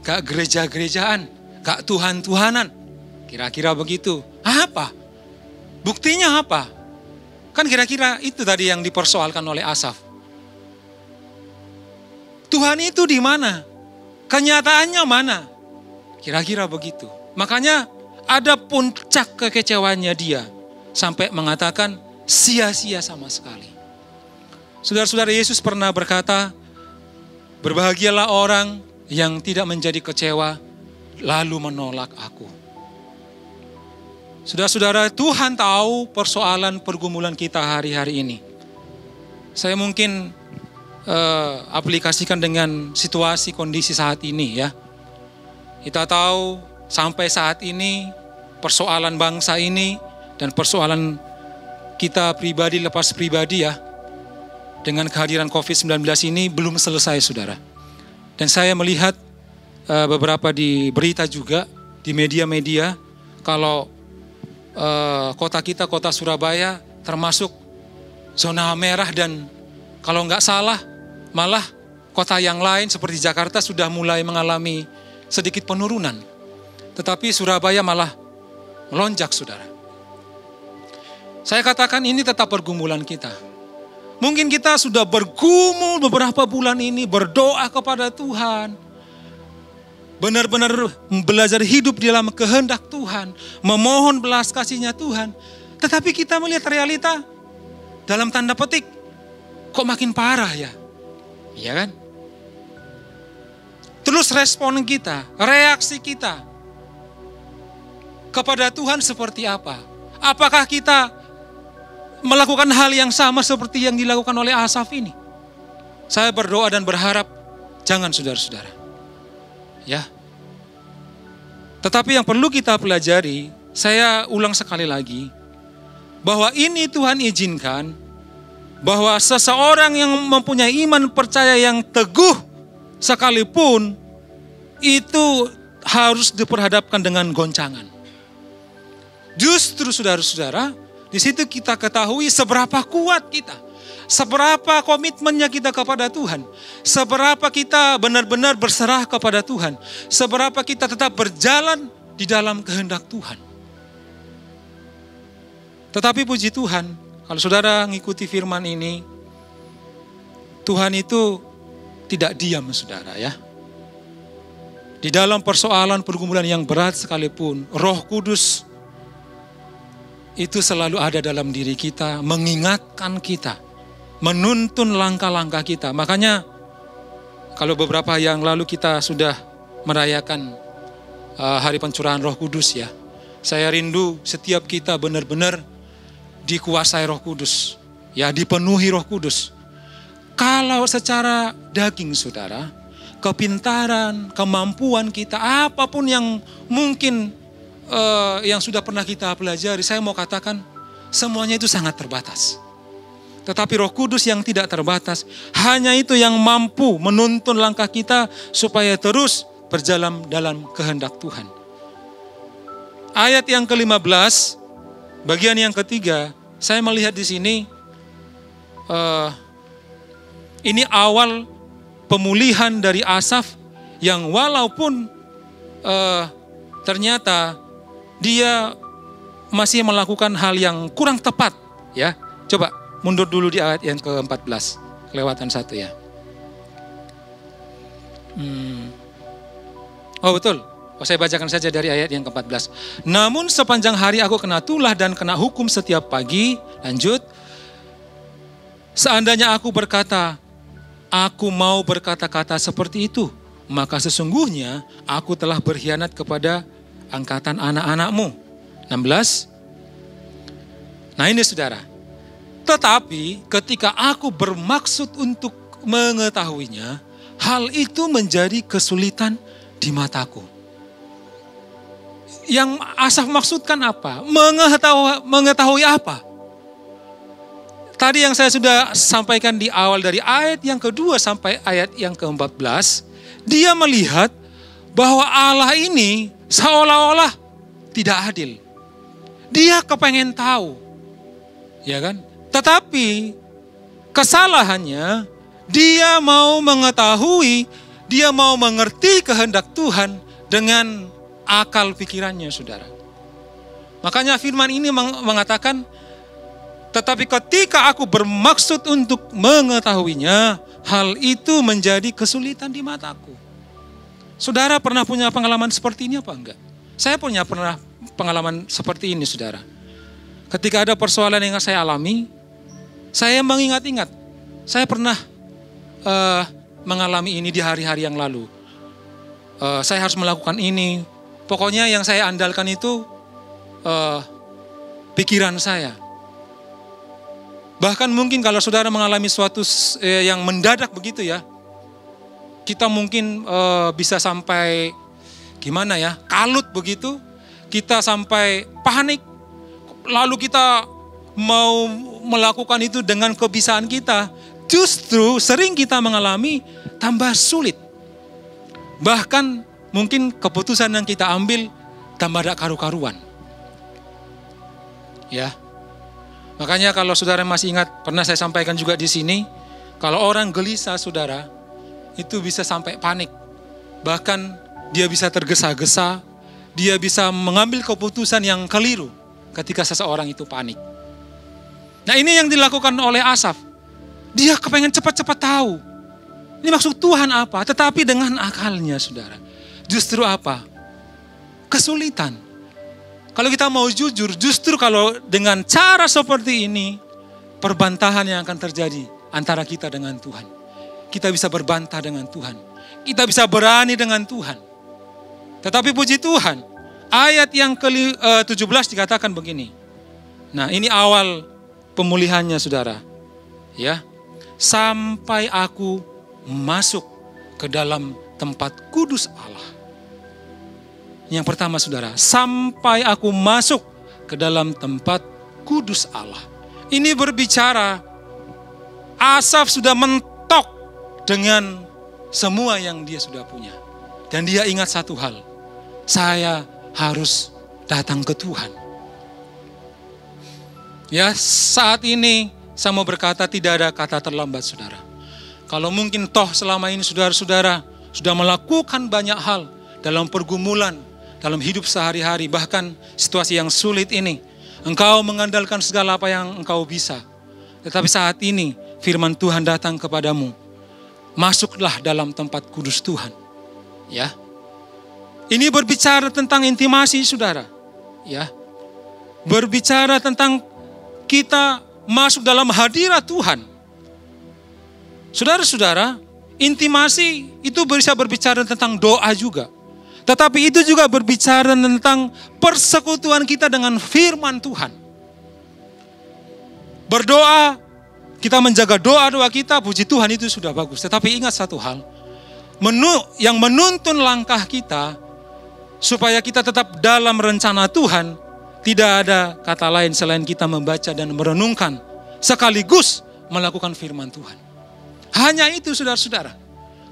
gak gereja-gerejaan, gak Tuhan-Tuhanan, kira-kira begitu. Apa? Buktinya apa? Kan kira-kira itu tadi yang dipersoalkan oleh Asaf. Tuhan itu di mana? Kenyataannya mana? Kira-kira begitu. Makanya ada puncak kekecewaannya dia. Sampai mengatakan sia-sia sama sekali. Saudara-saudara, Yesus pernah berkata, berbahagialah orang yang tidak menjadi kecewa lalu menolak aku. Saudara-saudara, Tuhan tahu persoalan pergumulan kita hari-hari ini. Saya mungkin aplikasikan dengan situasi kondisi saat ini ya. Kita tahu sampai saat ini persoalan bangsa ini dan persoalan kita pribadi lepas pribadi ya, dengan kehadiran COVID-19 ini belum selesai saudara. Dan saya melihat beberapa di berita juga, di media-media, kalau kota kita, kota Surabaya termasuk zona merah dan kalau nggak salah malah kota yang lain seperti Jakarta sudah mulai mengalami sedikit penurunan. Tetapi Surabaya malah melonjak saudara. Saya katakan ini tetap pergumulan kita. Mungkin kita sudah bergumul beberapa bulan ini berdoa kepada Tuhan. Benar-benar belajar hidup di dalam kehendak Tuhan. Memohon belas kasih-Nya Tuhan. Tetapi kita melihat realita dalam tanda petik. Kok makin parah ya? Iya kan? Terus respon kita, reaksi kita kepada Tuhan seperti apa? Apakah kita melakukan hal yang sama seperti yang dilakukan oleh Asaf ini? Saya berdoa dan berharap jangan saudara-saudara. Ya. Tetapi yang perlu kita pelajari, saya ulang sekali lagi, bahwa ini Tuhan izinkan, bahwa seseorang yang mempunyai iman percaya yang teguh sekalipun, itu harus diperhadapkan dengan goncangan. Justru saudara-saudara, di situ kita ketahui seberapa kuat kita, seberapa komitmennya kita kepada Tuhan, seberapa kita benar-benar berserah kepada Tuhan, seberapa kita tetap berjalan di dalam kehendak Tuhan. Tetapi puji Tuhan, kalau saudara mengikuti firman ini, Tuhan itu tidak diam saudara ya. Di dalam persoalan pergumulan yang berat sekalipun, Roh Kudus itu selalu ada dalam diri kita, mengingatkan kita, menuntun langkah-langkah kita. Makanya kalau beberapa yang lalu kita sudah merayakan hari pencurahan Roh Kudus ya. Saya rindu setiap kita benar-benar dikuasai Roh Kudus, ya dipenuhi Roh Kudus. Kalau secara daging saudara, kepintaran, kemampuan kita, apapun yang mungkin yang sudah pernah kita pelajari, saya mau katakan semuanya itu sangat terbatas. Tetapi Roh Kudus yang tidak terbatas, hanya itu yang mampu menuntun langkah kita supaya terus berjalan dalam kehendak Tuhan. Ayat yang ke-15, bagian yang ketiga, saya melihat di sini ini awal pemulihan dari Asaf yang walaupun ternyata dia masih melakukan hal yang kurang tepat ya. Coba mundur dulu di ayat yang ke-14, kelewatan satu ya. Oh betul. Saya bacakan saja dari ayat yang ke-14. Namun sepanjang hari aku kena tulah dan kena hukum setiap pagi. Lanjut. Seandainya aku berkata, aku mau berkata-kata seperti itu, maka sesungguhnya aku telah berkhianat kepada angkatan anak-anakmu. 16. Nah ini saudara. Tetapi ketika aku bermaksud untuk mengetahuinya, hal itu menjadi kesulitan di mataku. Yang Asaf maksudkan apa? Mengetahui apa? Tadi yang saya sudah sampaikan di awal dari ayat yang kedua sampai ayat yang ke-14. Dia melihat bahwa Allah ini seolah-olah tidak adil. Dia kepengen tahu. Ya kan? Tetapi kesalahannya, dia mau mengetahui, dia mau mengerti kehendak Tuhan dengan akal pikirannya, saudara. Makanya firman ini mengatakan, tetapi ketika aku bermaksud untuk mengetahuinya, hal itu menjadi kesulitan di mataku. Saudara pernah punya pengalaman seperti ini apa enggak? Saya pernah pengalaman seperti ini, saudara. Ketika ada persoalan yang saya alami, saya mengingat-ingat, saya pernah mengalami ini di hari-hari yang lalu. Saya harus melakukan ini. Pokoknya yang saya andalkan itu pikiran saya. Bahkan mungkin kalau saudara mengalami suatu yang mendadak begitu ya, kita mungkin bisa sampai gimana ya, kalut begitu, kita sampai panik, lalu kita mau melakukan itu dengan kebiasaan kita, justru sering kita mengalami tambah sulit. Bahkan mungkin keputusan yang kita ambil tambah ada karu-karuan. Ya. Makanya kalau saudara masih ingat, pernah saya sampaikan juga di sini, kalau orang gelisah saudara, itu bisa sampai panik. Bahkan dia bisa tergesa-gesa, dia bisa mengambil keputusan yang keliru ketika seseorang itu panik. Nah, ini yang dilakukan oleh Asaf. Dia kepengen cepat-cepat tahu. Ini maksud Tuhan apa? Tetapi dengan akalnya, saudara. Justru apa? Kesulitan. Kalau kita mau jujur, justru kalau dengan cara seperti ini, perbantahan yang akan terjadi antara kita dengan Tuhan. Kita bisa berbantah dengan Tuhan. Kita bisa berani dengan Tuhan. Tetapi puji Tuhan, ayat yang ke-17 dikatakan begini. Nah, ini awal pemulihannya, saudara. Ya, sampai aku masuk ke dalam tempat kudus Allah. Yang pertama, saudara, sampai aku masuk ke dalam tempat kudus Allah. Ini berbicara, Asaf sudah mentok dengan semua yang dia sudah punya. Dan dia ingat satu hal, saya harus datang ke Tuhan. Ya, saat ini saya mau berkata tidak ada kata terlambat, saudara. Kalau mungkin toh selama ini saudara-saudara sudah melakukan banyak hal dalam pergumulan, dalam hidup sehari-hari, bahkan situasi yang sulit ini, engkau mengandalkan segala apa yang engkau bisa. Tetapi saat ini firman Tuhan datang kepadamu, masuklah dalam tempat kudus Tuhan. Ya, ini berbicara tentang intimasi, saudara. Ya, berbicara tentang kita masuk dalam hadirat Tuhan. Saudara-saudara, intimasi itu bisa berbicara tentang doa juga. Tetapi itu juga berbicara tentang persekutuan kita dengan firman Tuhan. Berdoa, kita menjaga doa-doa kita, puji Tuhan itu sudah bagus. Tetapi ingat satu hal, yang menuntun langkah kita, supaya kita tetap dalam rencana Tuhan, tidak ada kata lain selain kita membaca dan merenungkan, sekaligus melakukan firman Tuhan. Hanya itu, saudara-saudara.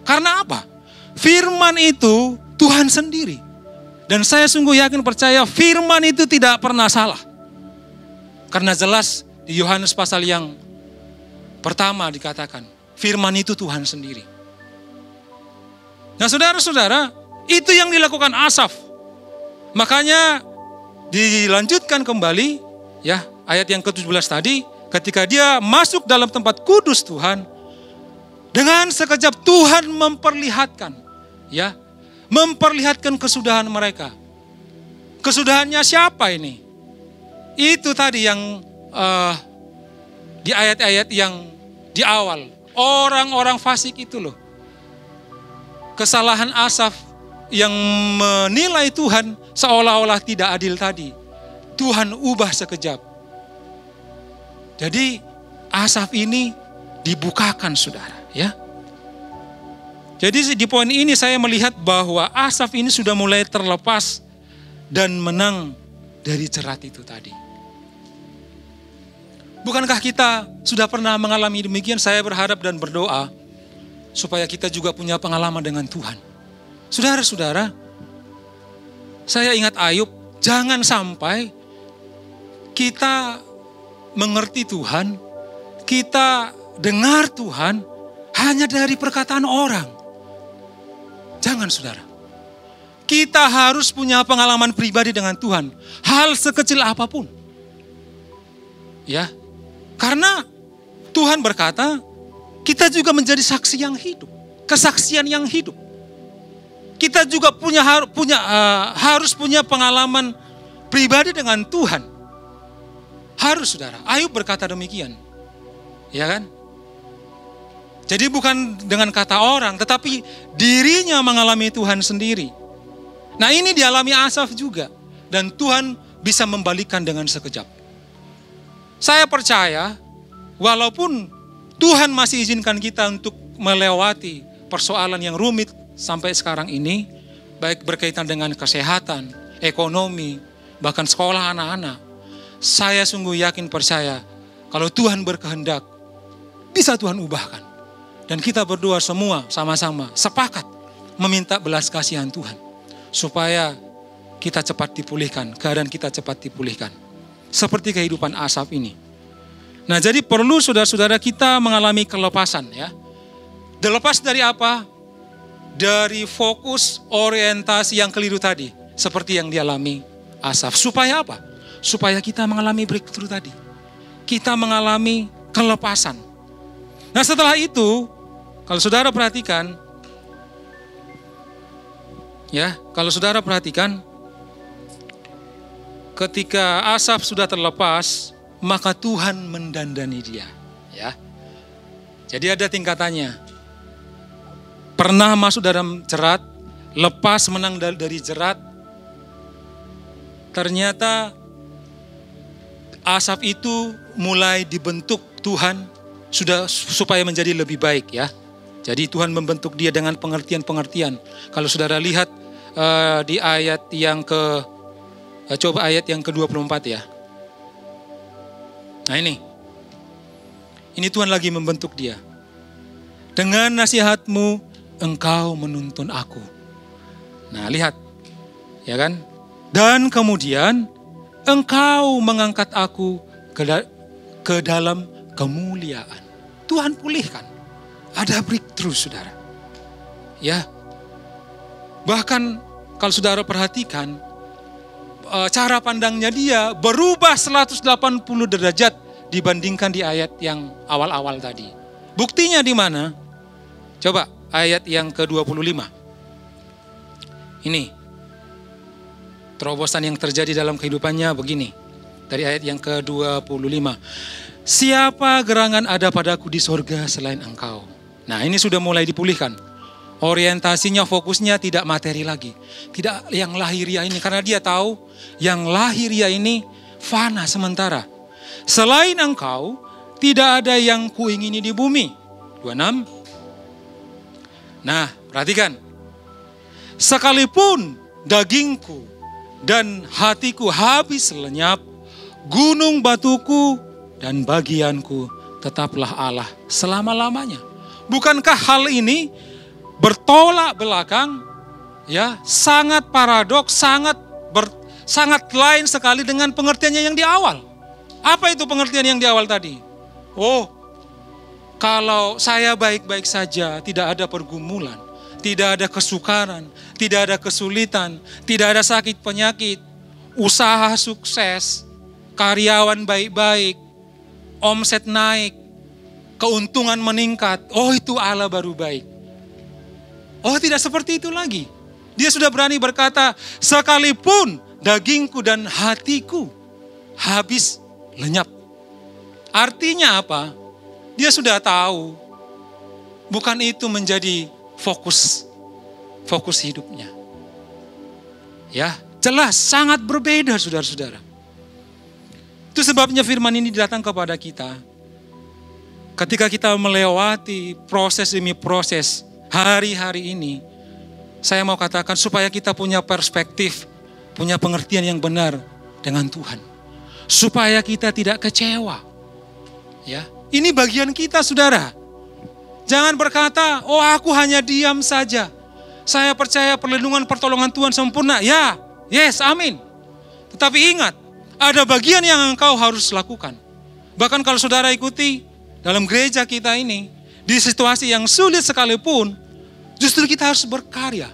Karena apa? Firman itu Tuhan sendiri. Dan saya sungguh yakin percaya firman itu tidak pernah salah. Karena jelas di Yohanes pasal yang pertama dikatakan, firman itu Tuhan sendiri. Nah, saudara-saudara, itu yang dilakukan Asaf. Makanya dilanjutkan kembali ya, ayat yang ke-17 tadi, ketika dia masuk dalam tempat kudus Tuhan, dengan sekejap Tuhan memperlihatkan, ya, memperlihatkan kesudahan mereka. Kesudahannya siapa ini? Itu tadi yang di ayat-ayat yang di awal, orang-orang fasik itu loh. Kesalahan Asaf yang menilai Tuhan seolah-olah tidak adil tadi, Tuhan ubah sekejap. Jadi Asaf ini dibukakan, saudara, ya. Jadi di poin ini saya melihat bahwa Asaf ini sudah mulai terlepas dan menang dari jerat itu tadi. Bukankah kita sudah pernah mengalami demikian? Saya berharap dan berdoa supaya kita juga punya pengalaman dengan Tuhan. Saudara-saudara, saya ingat Ayub, jangan sampai kita mengerti Tuhan, kita dengar Tuhan hanya dari perkataan orang. Jangan, saudara. Kita harus punya pengalaman pribadi dengan Tuhan. Hal sekecil apapun. Ya. Karena Tuhan berkata, kita juga menjadi saksi yang hidup. Kesaksian yang hidup. Kita juga harus punya pengalaman pribadi dengan Tuhan. Harus, saudara. Ayub berkata demikian. Ya kan? Jadi bukan dengan kata orang, tetapi dirinya mengalami Tuhan sendiri. Nah, ini dialami Asaf juga. Dan Tuhan bisa membalikkan dengan sekejap. Saya percaya, walaupun Tuhan masih izinkan kita untuk melewati persoalan yang rumit sampai sekarang ini, baik berkaitan dengan kesehatan, ekonomi, bahkan sekolah anak-anak, saya sungguh yakin percaya, kalau Tuhan berkehendak, bisa Tuhan ubahkan. Dan kita berdua semua sama-sama sepakat meminta belas kasihan Tuhan. Supaya kita cepat dipulihkan, keadaan kita cepat dipulihkan. Seperti kehidupan Asaf ini. Nah, jadi perlu saudara-saudara kita mengalami kelepasan ya. Dilepas dari apa? Dari fokus orientasi yang keliru tadi. Seperti yang dialami Asaf. Supaya apa? Supaya kita mengalami breakthrough tadi. Kita mengalami kelepasan. Nah, setelah itu, kalau saudara perhatikan, ya, kalau saudara perhatikan, ketika Asaf sudah terlepas, maka Tuhan mendandani dia. Ya, jadi ada tingkatannya. Pernah masuk dalam jerat, lepas menang dari jerat, ternyata Asaf itu mulai dibentuk Tuhan sudah supaya menjadi lebih baik ya. Jadi Tuhan membentuk dia dengan pengertian-pengertian. Kalau saudara lihat di ayat yang coba ayat yang ke-24 ya. Nah ini Tuhan lagi membentuk dia. Dengan nasihatmu engkau menuntun aku. Nah lihat, ya kan? Dan kemudian engkau mengangkat aku ke dalam kemuliaan. Tuhan pulihkan. Ada breakthrough, saudara. Ya. Bahkan kalau saudara perhatikan, cara pandangnya dia berubah 180 derajat dibandingkan di ayat yang awal-awal tadi. Buktinya di mana? Coba ayat yang ke-25. Ini. Terobosan yang terjadi dalam kehidupannya begini. Dari ayat yang ke-25. Siapa gerangan ada padaku di sorga selain engkau? Nah ini sudah mulai dipulihkan. Orientasinya, fokusnya tidak materi lagi. Tidak yang lahiriah ini. Karena dia tahu yang lahiriah ini fana sementara. Selain engkau, tidak ada yang kuingini di bumi. 26. Nah, perhatikan. Sekalipun dagingku dan hatiku habis lenyap, gunung batuku dan bagianku tetaplah Allah selama-lamanya. Bukankah hal ini bertolak belakang, ya, sangat paradoks, sangat lain sekali dengan pengertiannya yang di awal. Apa itu pengertian yang di awal tadi? Oh, kalau saya baik-baik saja, tidak ada pergumulan, tidak ada kesukaran, tidak ada kesulitan, tidak ada sakit penyakit, usaha sukses, karyawan baik-baik, omset naik, keuntungan meningkat. Oh, itu Allah baru baik. Oh, tidak seperti itu lagi. Dia sudah berani berkata, sekalipun dagingku dan hatiku habis lenyap. Artinya apa? Dia sudah tahu bukan itu menjadi fokus hidupnya. Ya, jelas sangat berbeda saudara-saudara. Itu sebabnya firman ini datang kepada kita. Ketika kita melewati proses demi proses, hari-hari ini, saya mau katakan supaya kita punya perspektif, punya pengertian yang benar dengan Tuhan. Supaya kita tidak kecewa. Ya, ini bagian kita, saudara. Jangan berkata, oh aku hanya diam saja. Saya percaya perlindungan pertolongan Tuhan sempurna. Ya, yes, amin. Tetapi ingat, ada bagian yang engkau harus lakukan. Bahkan kalau saudara ikuti dalam gereja kita ini, di situasi yang sulit sekalipun, justru kita harus berkarya.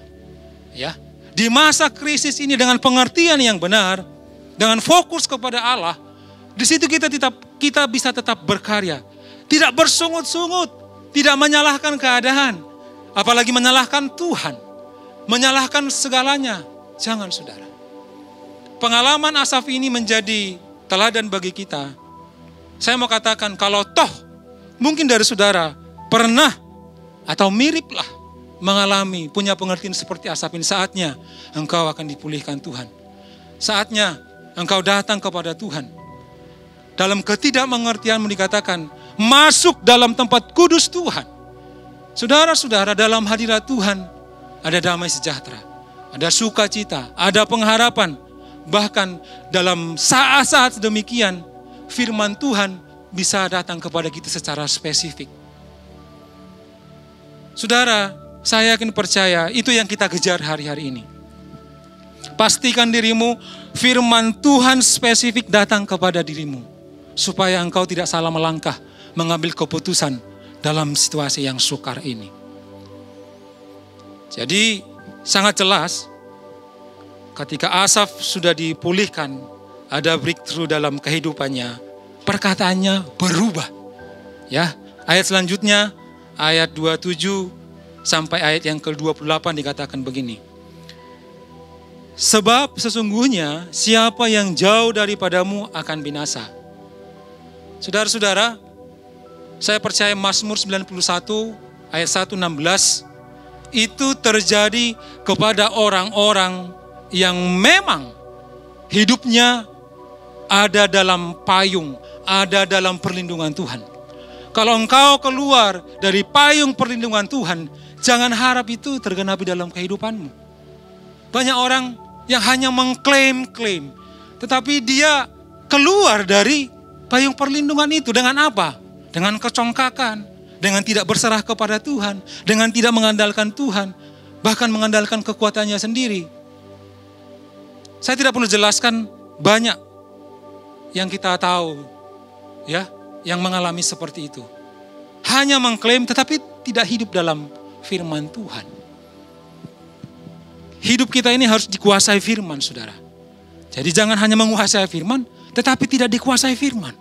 Ya, di masa krisis ini dengan pengertian yang benar, dengan fokus kepada Allah, di situ kita bisa tetap berkarya. Tidak bersungut-sungut, tidak menyalahkan keadaan, apalagi menyalahkan Tuhan, menyalahkan segalanya. Jangan, saudara. Pengalaman Asaf ini menjadi teladan bagi kita. Saya mau katakan, kalau toh mungkin dari saudara pernah atau miriplah mengalami, punya pengertian seperti Asaf ini, saatnya engkau akan dipulihkan Tuhan. Saatnya engkau datang kepada Tuhan. Dalam ketidakmengertianmu dikatakan, masuk dalam tempat kudus Tuhan. Saudara-saudara, dalam hadirat Tuhan ada damai sejahtera, ada sukacita, ada pengharapan. Bahkan dalam saat-saat demikian, firman Tuhan bisa datang kepada kita secara spesifik. Saudara, saya yakin percaya itu yang kita kejar hari-hari ini. Pastikan dirimu, firman Tuhan spesifik datang kepada dirimu, supaya engkau tidak salah melangkah, mengambil keputusan dalam situasi yang sukar ini. Jadi sangat jelas ketika Asaf sudah dipulihkan, ada breakthrough dalam kehidupannya, perkataannya berubah. Ya, ayat selanjutnya ayat 27 sampai ayat yang ke-28 dikatakan begini. Sebab sesungguhnya siapa yang jauh daripadamu akan binasa. Saudara-saudara, saya percaya Mazmur 91 ayat 1:16 itu terjadi kepada orang-orang yang memang hidupnya ada dalam payung, ada dalam perlindungan Tuhan. Kalau engkau keluar dari payung perlindungan Tuhan, jangan harap itu tergenapi dalam kehidupanmu. Banyak orang yang hanya mengklaim-klaim, tetapi dia keluar dari payung perlindungan itu dengan apa? Dengan kecongkakan, dengan tidak berserah kepada Tuhan, dengan tidak mengandalkan Tuhan, bahkan mengandalkan kekuatannya sendiri. Saya tidak perlu jelaskan, banyak yang kita tahu, ya, yang mengalami seperti itu. Hanya mengklaim tetapi tidak hidup dalam firman Tuhan. Hidup kita ini harus dikuasai firman, saudara. Jadi jangan hanya menguasai firman, tetapi tidak dikuasai firman.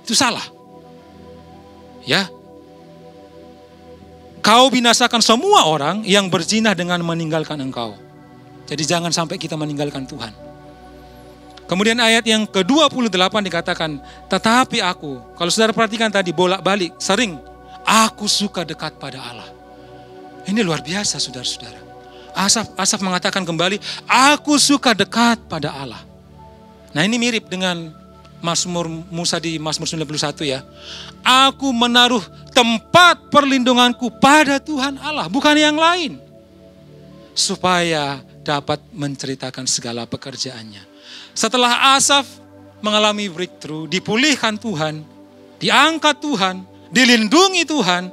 Itu salah. Ya. Kau binasakan semua orang yang berzina dengan meninggalkan engkau. Jadi jangan sampai kita meninggalkan Tuhan. Kemudian ayat yang ke-28 dikatakan, tetapi aku, kalau saudara perhatikan tadi bolak-balik, sering, aku suka dekat pada Allah. Ini luar biasa, saudara-saudara. Asaf mengatakan kembali, aku suka dekat pada Allah. Nah, ini mirip dengan Mazmur Musa di Mazmur 91 ya. Aku menaruh tempat perlindunganku pada Tuhan Allah, bukan yang lain. Supaya dapat menceritakan segala pekerjaannya. Setelah Asaf mengalami breakthrough, dipulihkan Tuhan, diangkat Tuhan, dilindungi Tuhan,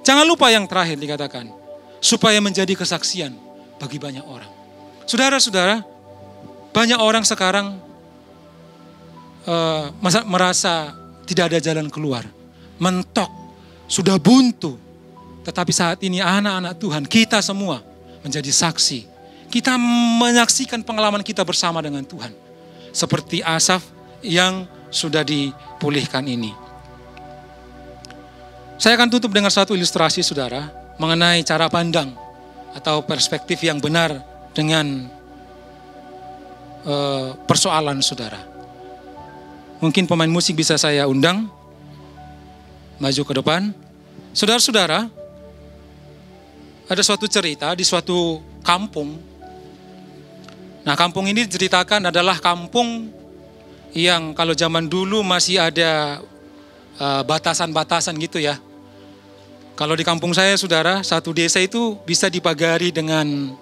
jangan lupa yang terakhir dikatakan, supaya menjadi kesaksian bagi banyak orang. Saudara-saudara, banyak orang sekarang merasa tidak ada jalan keluar, mentok, sudah buntu. Tetapi saat ini anak-anak Tuhan, kita semua menjadi saksi. Kita menyaksikan pengalaman kita bersama dengan Tuhan. Seperti Asaf yang sudah dipulihkan ini. Saya akan tutup dengan satu ilustrasi, saudara, mengenai cara pandang atau perspektif yang benar dengan persoalan saudara. Mungkin pemain musik bisa saya undang maju ke depan. Saudara-saudara, ada suatu cerita di suatu kampung. Nah, kampung ini diceritakan adalah kampung yang kalau zaman dulu masih ada batasan-batasan gitu ya. Kalau di kampung saya, saudara, satu desa itu bisa dipagari dengan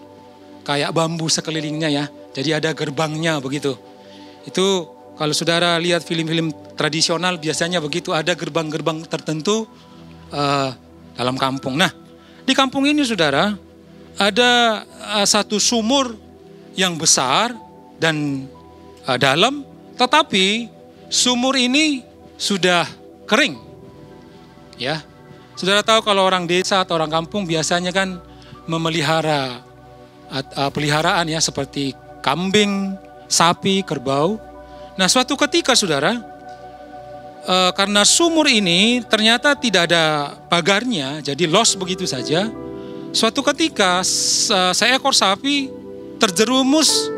kayak bambu sekelilingnya ya. Jadi ada gerbangnya begitu. Itu kalau saudara lihat film-film tradisional biasanya begitu, ada gerbang-gerbang tertentu dalam kampung. Nah, di kampung ini saudara, ada satu sumur yang besar dan dalam, tetapi sumur ini sudah kering. Ya. Saudara tahu kalau orang desa atau orang kampung biasanya kan memelihara peliharaan ya, seperti kambing, sapi, kerbau. Nah, suatu ketika saudara, karena sumur ini ternyata tidak ada pagarnya, jadi los begitu saja. Suatu ketika seekor sapi terjerumus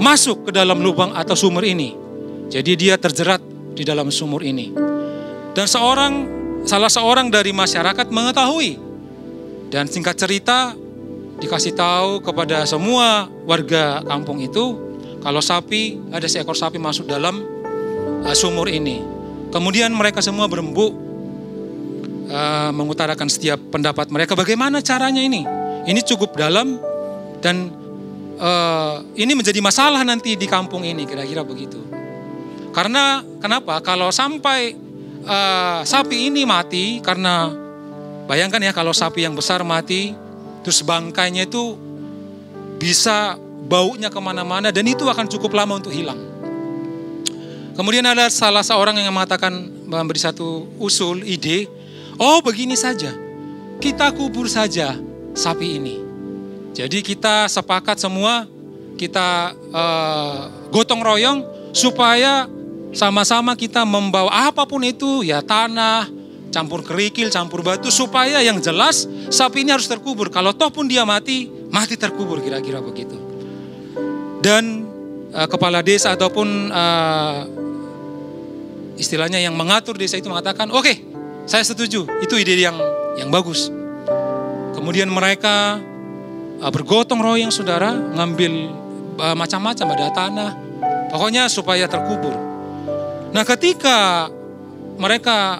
masuk ke dalam lubang atau sumur ini. Jadi dia terjerat di dalam sumur ini. Dan salah seorang dari masyarakat mengetahui. Dan singkat cerita dikasih tahu kepada semua warga kampung itu kalau ada seekor sapi masuk dalam sumur ini. Kemudian mereka semua berembuk mengutarakan setiap pendapat mereka. Bagaimana caranya ini? Ini cukup dalam dan ini menjadi masalah nanti di kampung ini, kira-kira begitu. Karena kenapa? Kalau sampai sapi ini mati, karena bayangkan ya kalau sapi yang besar mati, terus bangkainya itu bisa baunya kemana-mana dan itu akan cukup lama untuk hilang. Kemudian ada salah seorang yang mengatakan, memberi satu usul, ide, begini saja, kita kubur saja sapi ini. Jadi kita sepakat semua, kita gotong royong supaya sama-sama kita membawa apapun itu, ya tanah, campur kerikil, campur batu, supaya yang jelas sapi ini harus terkubur. Kalau toh pun dia mati terkubur, kira-kira begitu. Dan kepala desa ataupun istilahnya yang mengatur desa itu mengatakan, oke, saya setuju, itu ide yang bagus. Kemudian mereka bergotong royong saudara, ngambil macam-macam, ada tanah, pokoknya supaya terkubur. Nah, ketika mereka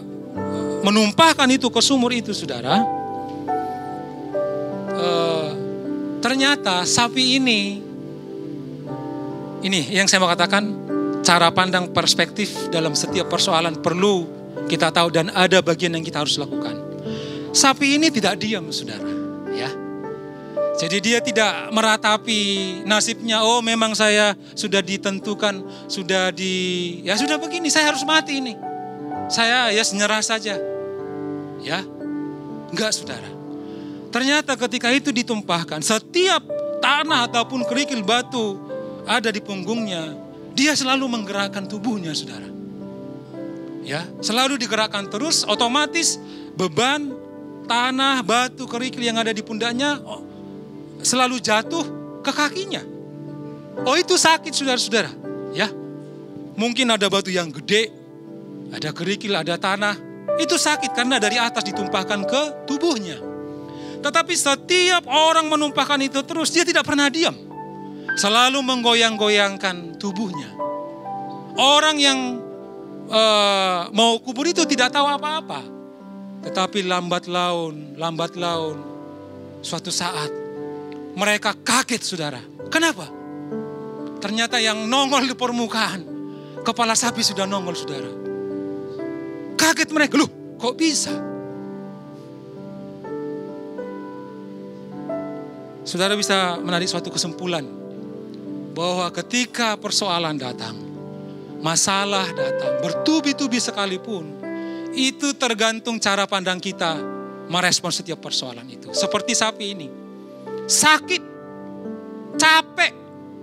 menumpahkan itu ke sumur itu saudara, ternyata sapi ini yang saya mau katakan, cara pandang perspektif dalam setiap persoalan perlu kita tahu dan ada bagian yang kita harus lakukan. Sapi ini tidak diam saudara, ya. Jadi dia tidak meratapi nasibnya, memang saya sudah ditentukan, sudah begini, saya harus mati ini. Saya nyerah saja. Ya. Enggak saudara. Ternyata ketika itu ditumpahkan, setiap tanah ataupun kerikil batu ada di punggungnya, dia selalu menggerakkan tubuhnya saudara. Ya, selalu digerakkan terus, otomatis beban tanah, batu, kerikil yang ada di pundaknya selalu jatuh ke kakinya. Itu sakit saudara-saudara. Ya, mungkin ada batu yang gede, ada kerikil, ada tanah. Itu sakit karena dari atas ditumpahkan ke tubuhnya. Tetapi setiap orang menumpahkan itu terus, dia tidak pernah diam. Selalu menggoyang-goyangkan tubuhnya. Orang yang mau kubur itu tidak tahu apa-apa. Tetapi lambat laun, suatu saat mereka kaget saudara. Kenapa? Ternyata yang nongol di permukaan, kepala sapi sudah nongol saudara. Kaget mereka, loh kok bisa? Saudara bisa menarik suatu kesimpulan bahwa ketika persoalan datang, masalah datang, bertubi-tubi sekalipun, itu tergantung cara pandang kita merespons setiap persoalan itu. Seperti sapi ini. Sakit, capek,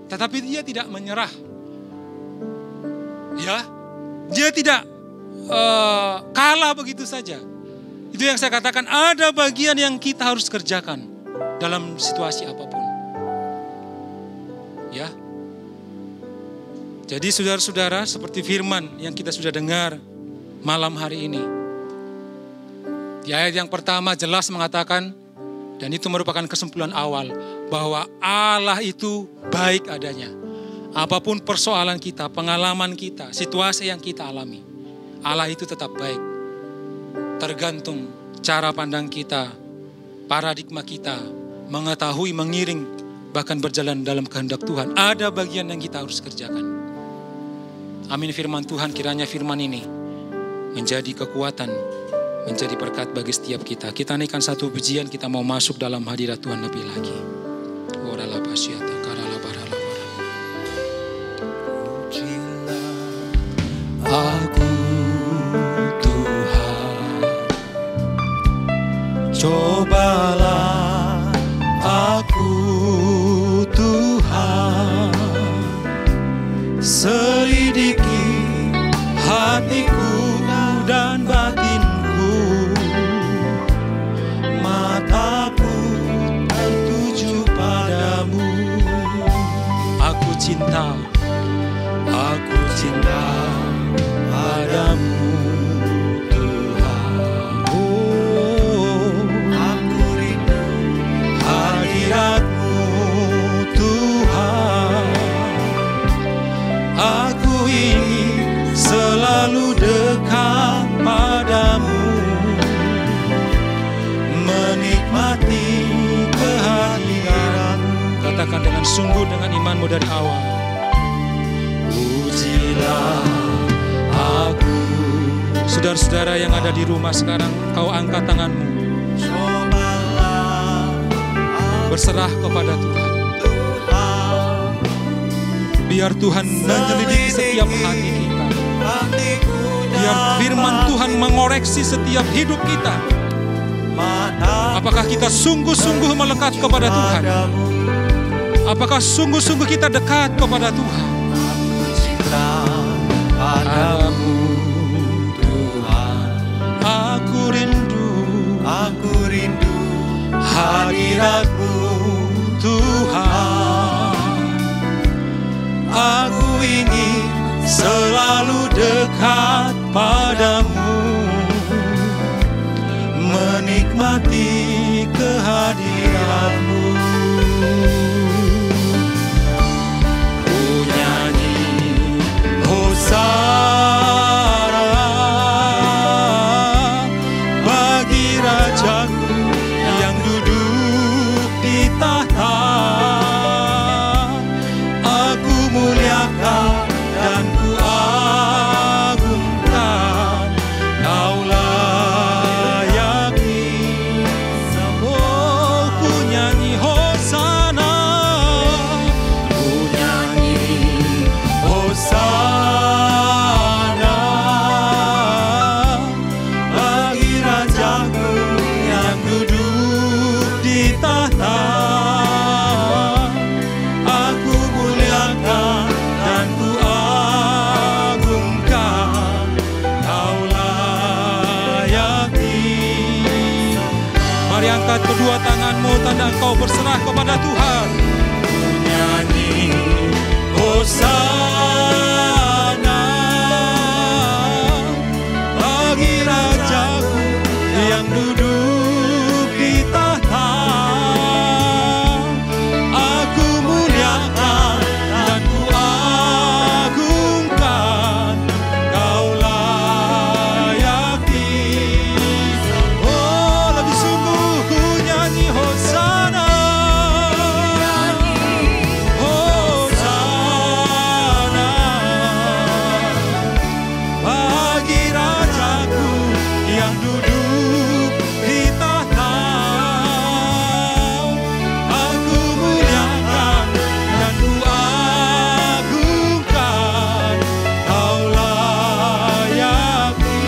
tetapi dia tidak menyerah. Ya, dia tidak kalah begitu saja. Itu yang saya katakan, ada bagian yang kita harus kerjakan dalam situasi apapun. Ya. Jadi saudara-saudara, seperti firman yang kita sudah dengar malam hari ini. Di ayat yang pertama jelas mengatakan, dan itu merupakan kesimpulan awal, bahwa Allah itu baik adanya. Apapun persoalan kita, pengalaman kita, situasi yang kita alami, Allah itu tetap baik. Tergantung cara pandang kita, paradigma kita, mengetahui, mengiring, bahkan berjalan dalam kehendak Tuhan. Ada bagian yang kita harus kerjakan. Amin firman Tuhan, kiranya firman ini menjadi kekuatan, menjadi berkat bagi setiap kita. Kita naikkan satu pujian, kita mau masuk dalam hadirat Tuhan lebih lagi. Aku Tuhan, cobalah aku Tuhan, selidiki hatiku dan batinku, mataku tertuju padamu. Aku cinta padamu Tuhan. Oh, aku rindu hadirat-Mu Tuhan. Aku ingin selalu dekat padamu, menikmati kehadiran-Mu. Katakan dengan sungguh, dengan imanmu dari awal. Pujilah aku. Saudara-saudara yang ada di rumah sekarang, kau angkat tanganmu, berserah kepada Tuhan. Biar Tuhan menyelidiki setiap hati kita. Biar firman Tuhan mengoreksi setiap hidup kita. Apakah kita sungguh-sungguh melekat kepada Tuhan? Apakah sungguh-sungguh kita dekat kepada Tuhan? Padamu Tuhan, aku rindu hadirat-Mu Tuhan. Aku ingin selalu dekat padamu, menikmati kehadiran-Mu. Hosana bagi Rajaku yang duduk di tahta. Aku muliakan dan ku agungkan, Kau layaki. Oh, ku nyanyi Hosana, ku nyanyi Hosana. Angkat kedua tanganmu, tanda engkau berserah kepada Tuhan. Nyanyi Hosana bagi Rajaku yang duduk di tahta. Aku muliakan dan ku agungkan, Kau layaki. Oh, lebih sungguh ku nyanyi Hosana, Hosana bagi Rajaku yang duduk di tahta. Aku muliakan dan ku agungkan, Kau layaki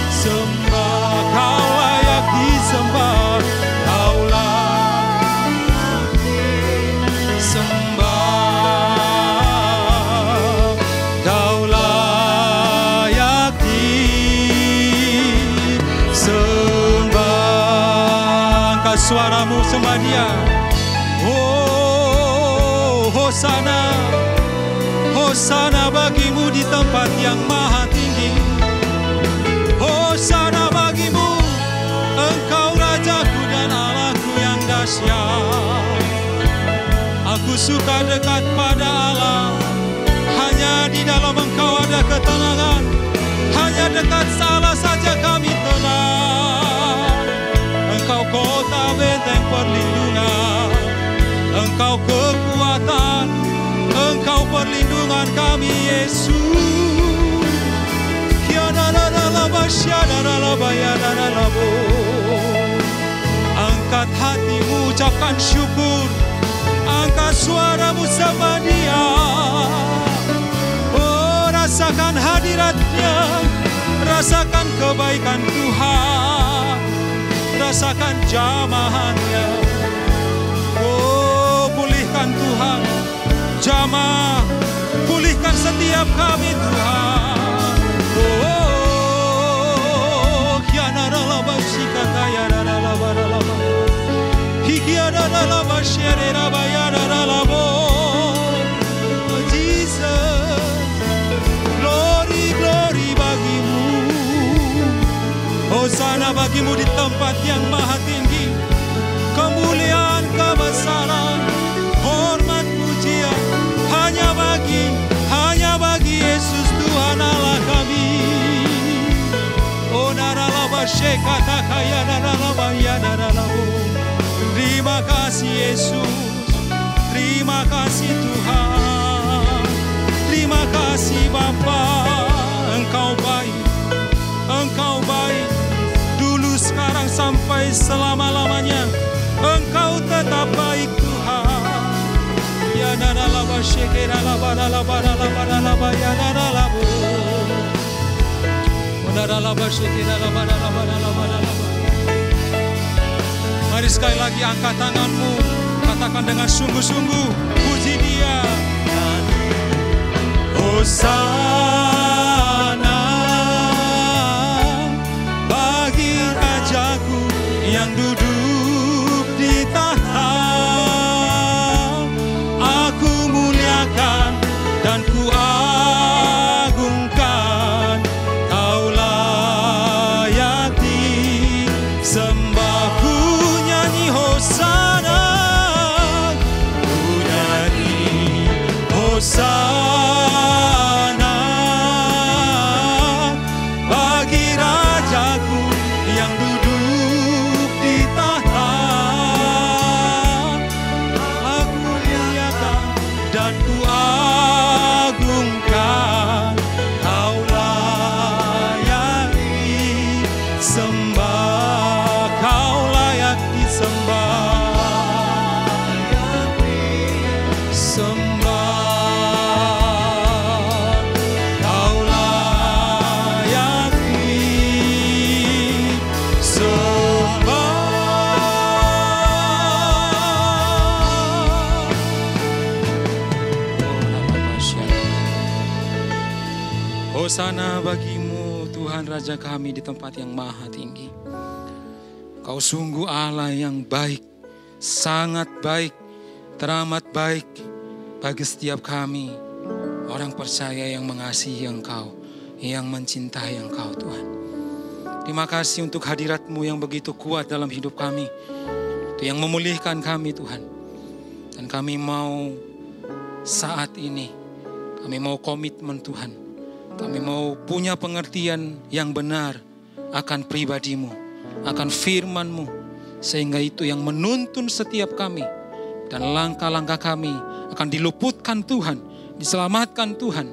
sembah, Kau layak disembah, Kau layaki sembah, Kau layaki sembah. Angkat suaramu, sembah Dia. Oh, Hosana, Hosana bagimu di tempat yang maha tinggi. Hosana bagimu, Engkau Rajaku dan Allahku yang dahsyat. Aku suka dekat pada Allah, hanya di dalam Engkau ada ketenangan. Hanya dekat Allah saja kami tenang. benteng perlindungan, Engkau kekuatan, Engkau perlindungan kami Yesus. Angkat hatimu, ucapkan syukur, angkat suaramu sama Dia. Oh, rasakan hadiratnya, rasakan kebaikan Tuhan, rasakan jamahannya. Oh, pulihkan Tuhan, jamah, pulihkan setiap kami Tuhan. Oh, kianaralaba sikatayaralaba ralaba, hikiaralaba shereraba yaralabo. Oh Jesus, glory, glory bagimu. Hosana bagimu di tempat yang maha tinggi. Kemuliaan, kebesaran, hormat, pujian hanya bagi Yesus Tuhan Allah kami. Oh naralaba shekata kaya naralaba ya naralabo. Terima kasih Yesus, terima kasih Tuhan, terima kasih Bapa. Engkau baik, Engkau baik, dulu sekarang sampai selama-lamanya. Engkau tetap baik Tuhan. Ya naralaba shekera laba laba laba laba ya naralabo. Naralaba shekera laba laba laba laba. Mari sekali lagi angkat tanganmu, katakan dengan sungguh-sungguh, puji Dia. Hosana bagi Rajaku yang duduk di tahta. Aku muliakan dan ku agungkan, Kau layak disembah. Ku nyanyi Hosana, ku nyanyi Hosana bagi Rajaku yang duduk di tahta. Aku muliakan dan ku agungkan, Kau layak disembah, Kau layak disembah, sembah, Kau layak disembah. Hosana bagimu Tuhan Raja kami di tempat yang maha tinggi. Kau sungguh Allah yang baik, sangat baik, teramat baik bagi setiap kami, orang percaya yang mengasihi Engkau, yang mencintai Engkau Tuhan. Terima kasih untuk hadirat-Mu yang begitu kuat dalam hidup kami, itu yang memulihkan kami Tuhan. Dan kami mau saat ini, kami mau komitmen Tuhan. Kami mau punya pengertian yang benar akan pribadi-Mu, akan firman-Mu, sehingga itu yang menuntun setiap kami. Dan langkah-langkah kami akan diluputkan Tuhan, diselamatkan Tuhan.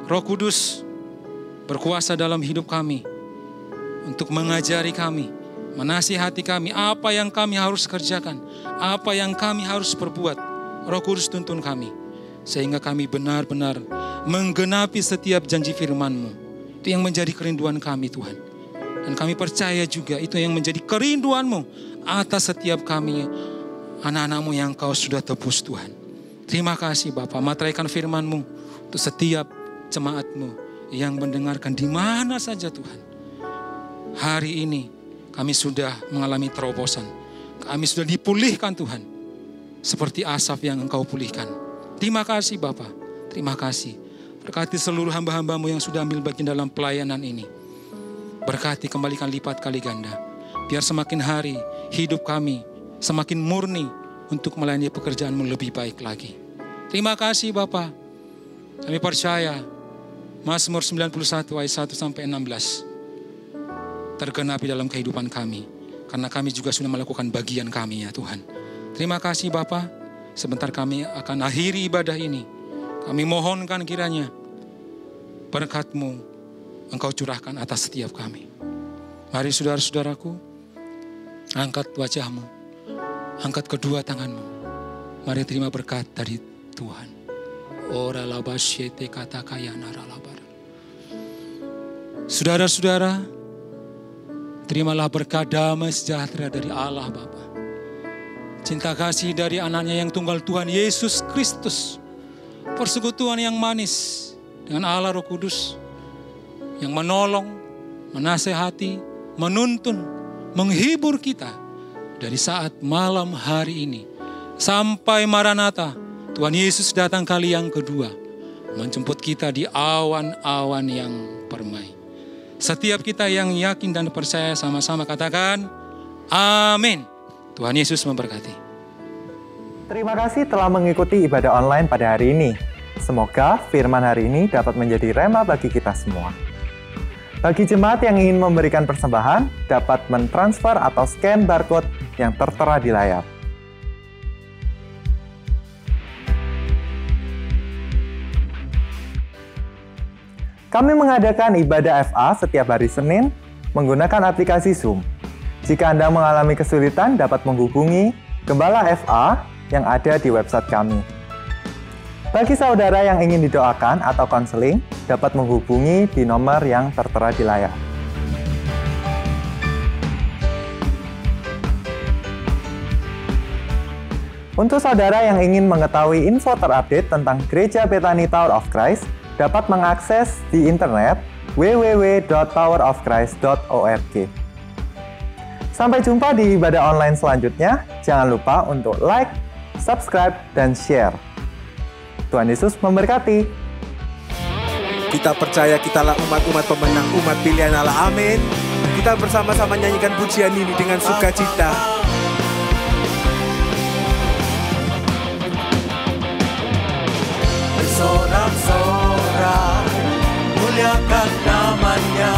Roh Kudus berkuasa dalam hidup kami untuk mengajari kami, menasihati kami apa yang kami harus kerjakan, apa yang kami harus perbuat. Roh Kudus tuntun kami, sehingga kami benar-benar menggenapi setiap janji firman-Mu. Itu yang menjadi kerinduan kami Tuhan. Dan kami percaya juga itu yang menjadi kerinduan-Mu atas setiap kami, anak-anak-Mu yang Kau sudah tebus Tuhan. Terima kasih Bapa, materaikan firman-Mu untuk setiap jemaat-Mu yang mendengarkan di mana saja Tuhan. Hari ini kami sudah mengalami terobosan. Kami sudah dipulihkan Tuhan, seperti Asaf yang Engkau pulihkan. Terima kasih Bapa, terima kasih. Berkati seluruh hamba-hamba-Mu yang sudah ambil bagian dalam pelayanan ini. Berkati, kembalikan lipat kali ganda. Biar semakin hari hidup kami semakin murni untuk melayani pekerjaan-Mu lebih baik lagi. Terima kasih Bapa. Kami percaya Mazmur 91 ayat 1 sampai 16 tergenapi dalam kehidupan kami. Karena kami juga sudah melakukan bagian kami ya Tuhan. Terima kasih Bapa. Sebentar kami akan akhiri ibadah ini. Kami mohonkan kiranya berkat-Mu Engkau curahkan atas setiap kami. Mari saudara-saudaraku, angkat wajah-Mu, angkat kedua tangan-Mu. Mari terima berkat dari Tuhan. Ora labasyete kata kaya naralabar. Saudara-saudara, terimalah berkat damai sejahtera dari Allah Bapa. Cinta kasih dari anaknya yang tunggal Tuhan Yesus Kristus. Persekutuan yang manis dengan Allah Roh Kudus. Yang menolong, menasehati, menuntun, menghibur kita. Dari saat malam hari ini. Sampai Maranatha, Tuhan Yesus datang kali yang kedua. Menjemput kita di awan-awan yang permai. Setiap kita yang yakin dan percaya sama-sama katakan, amin. Tuhan Yesus memberkati. Terima kasih telah mengikuti ibadah online pada hari ini. Semoga firman hari ini dapat menjadi rema bagi kita semua. Bagi jemaat yang ingin memberikan persembahan, dapat mentransfer atau scan barcode yang tertera di layar. Kami mengadakan ibadah FA setiap hari Senin menggunakan aplikasi Zoom. Jika Anda mengalami kesulitan, dapat menghubungi Gembala FA yang ada di website kami. Bagi saudara yang ingin didoakan atau konseling, dapat menghubungi di nomor yang tertera di layar. Untuk saudara yang ingin mengetahui info terupdate tentang Gereja Bethany Tower of Christ, dapat mengakses di internet www.towerofchrist.org. Sampai jumpa di ibadah online selanjutnya. Jangan lupa untuk like, subscribe, dan share. Tuhan Yesus memberkati. Kita percaya kitalah umat-umat pemenang, umat pilihan Allah. Amin. Kita bersama-sama nyanyikan pujian ini dengan sukacita. Bersorak-sorak, muliakan namanya.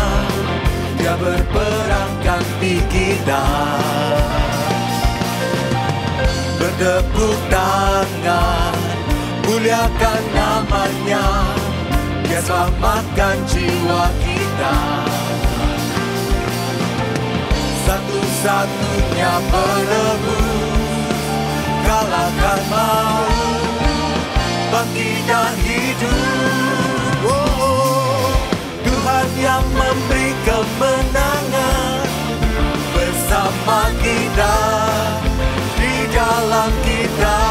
Dia berperang ganti kita. Bertepuk tangan, muliakan namanya. Dia selamatkan jiwa kita. Satu-satunya penebus, kalahkan maut, bangkit dan hidup. Oh, Tuhan yang memberi kemenangan bersama kita, di dalam kita.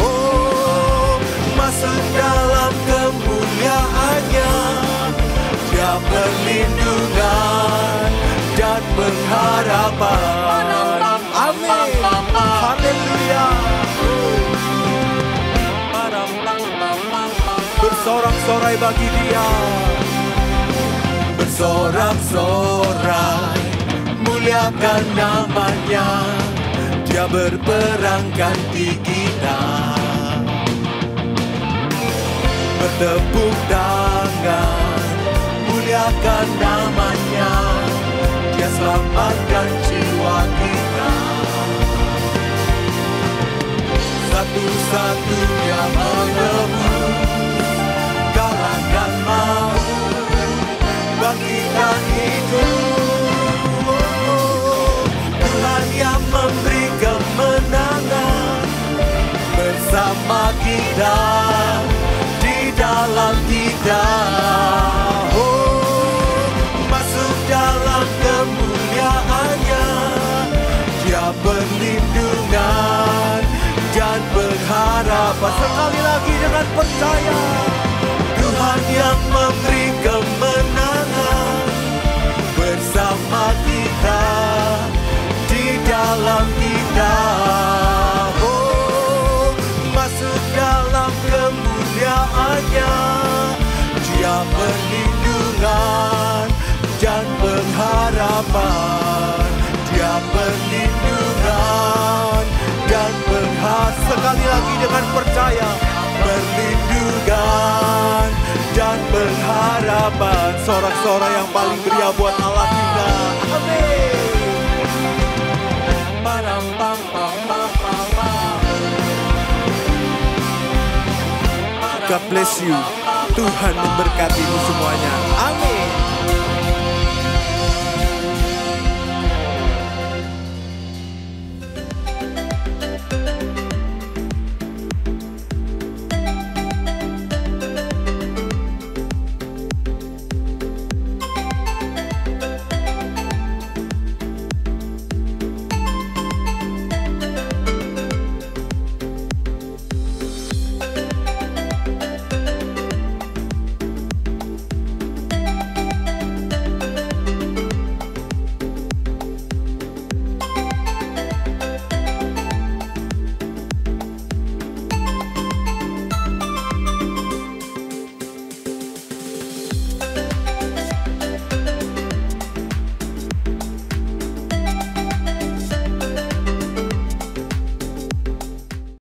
Oh, masuk dalam kemuliaannya. Dia perlindungan dan pengharapan. Amin. Haleluya. Bersorak-sorai bagi Dia. Bersorak-sorai, muliakan namanya. Dia berperang ganti kita. Bertepuk tangan, muliakan namanya. Dia selamatkan jiwa kita. Satu-satunya penebus, kalahkan maut, bangkitkan hidup. Oh, Tuhan yang memberi kemenangan bersama kita, di dalam kita. Oh, masuk dalam kemuliaannya. Dia perlindungan dan berharapan. Sekali lagi dengan percaya, Tuhan yang memberi kemenangan bersama kita, di dalam kita. Oh, masuk dalam kemuliaannya. Dia perlindungan dan pengharapan. Dia perlindungan dan pengharapan. Sekali lagi dengan percaya, perlindungan dan pengharapan. Sorak-sorai yang paling meriah buat Allah kita. Amin. God bless you. Tuhan memberkatimu semuanya. Amin.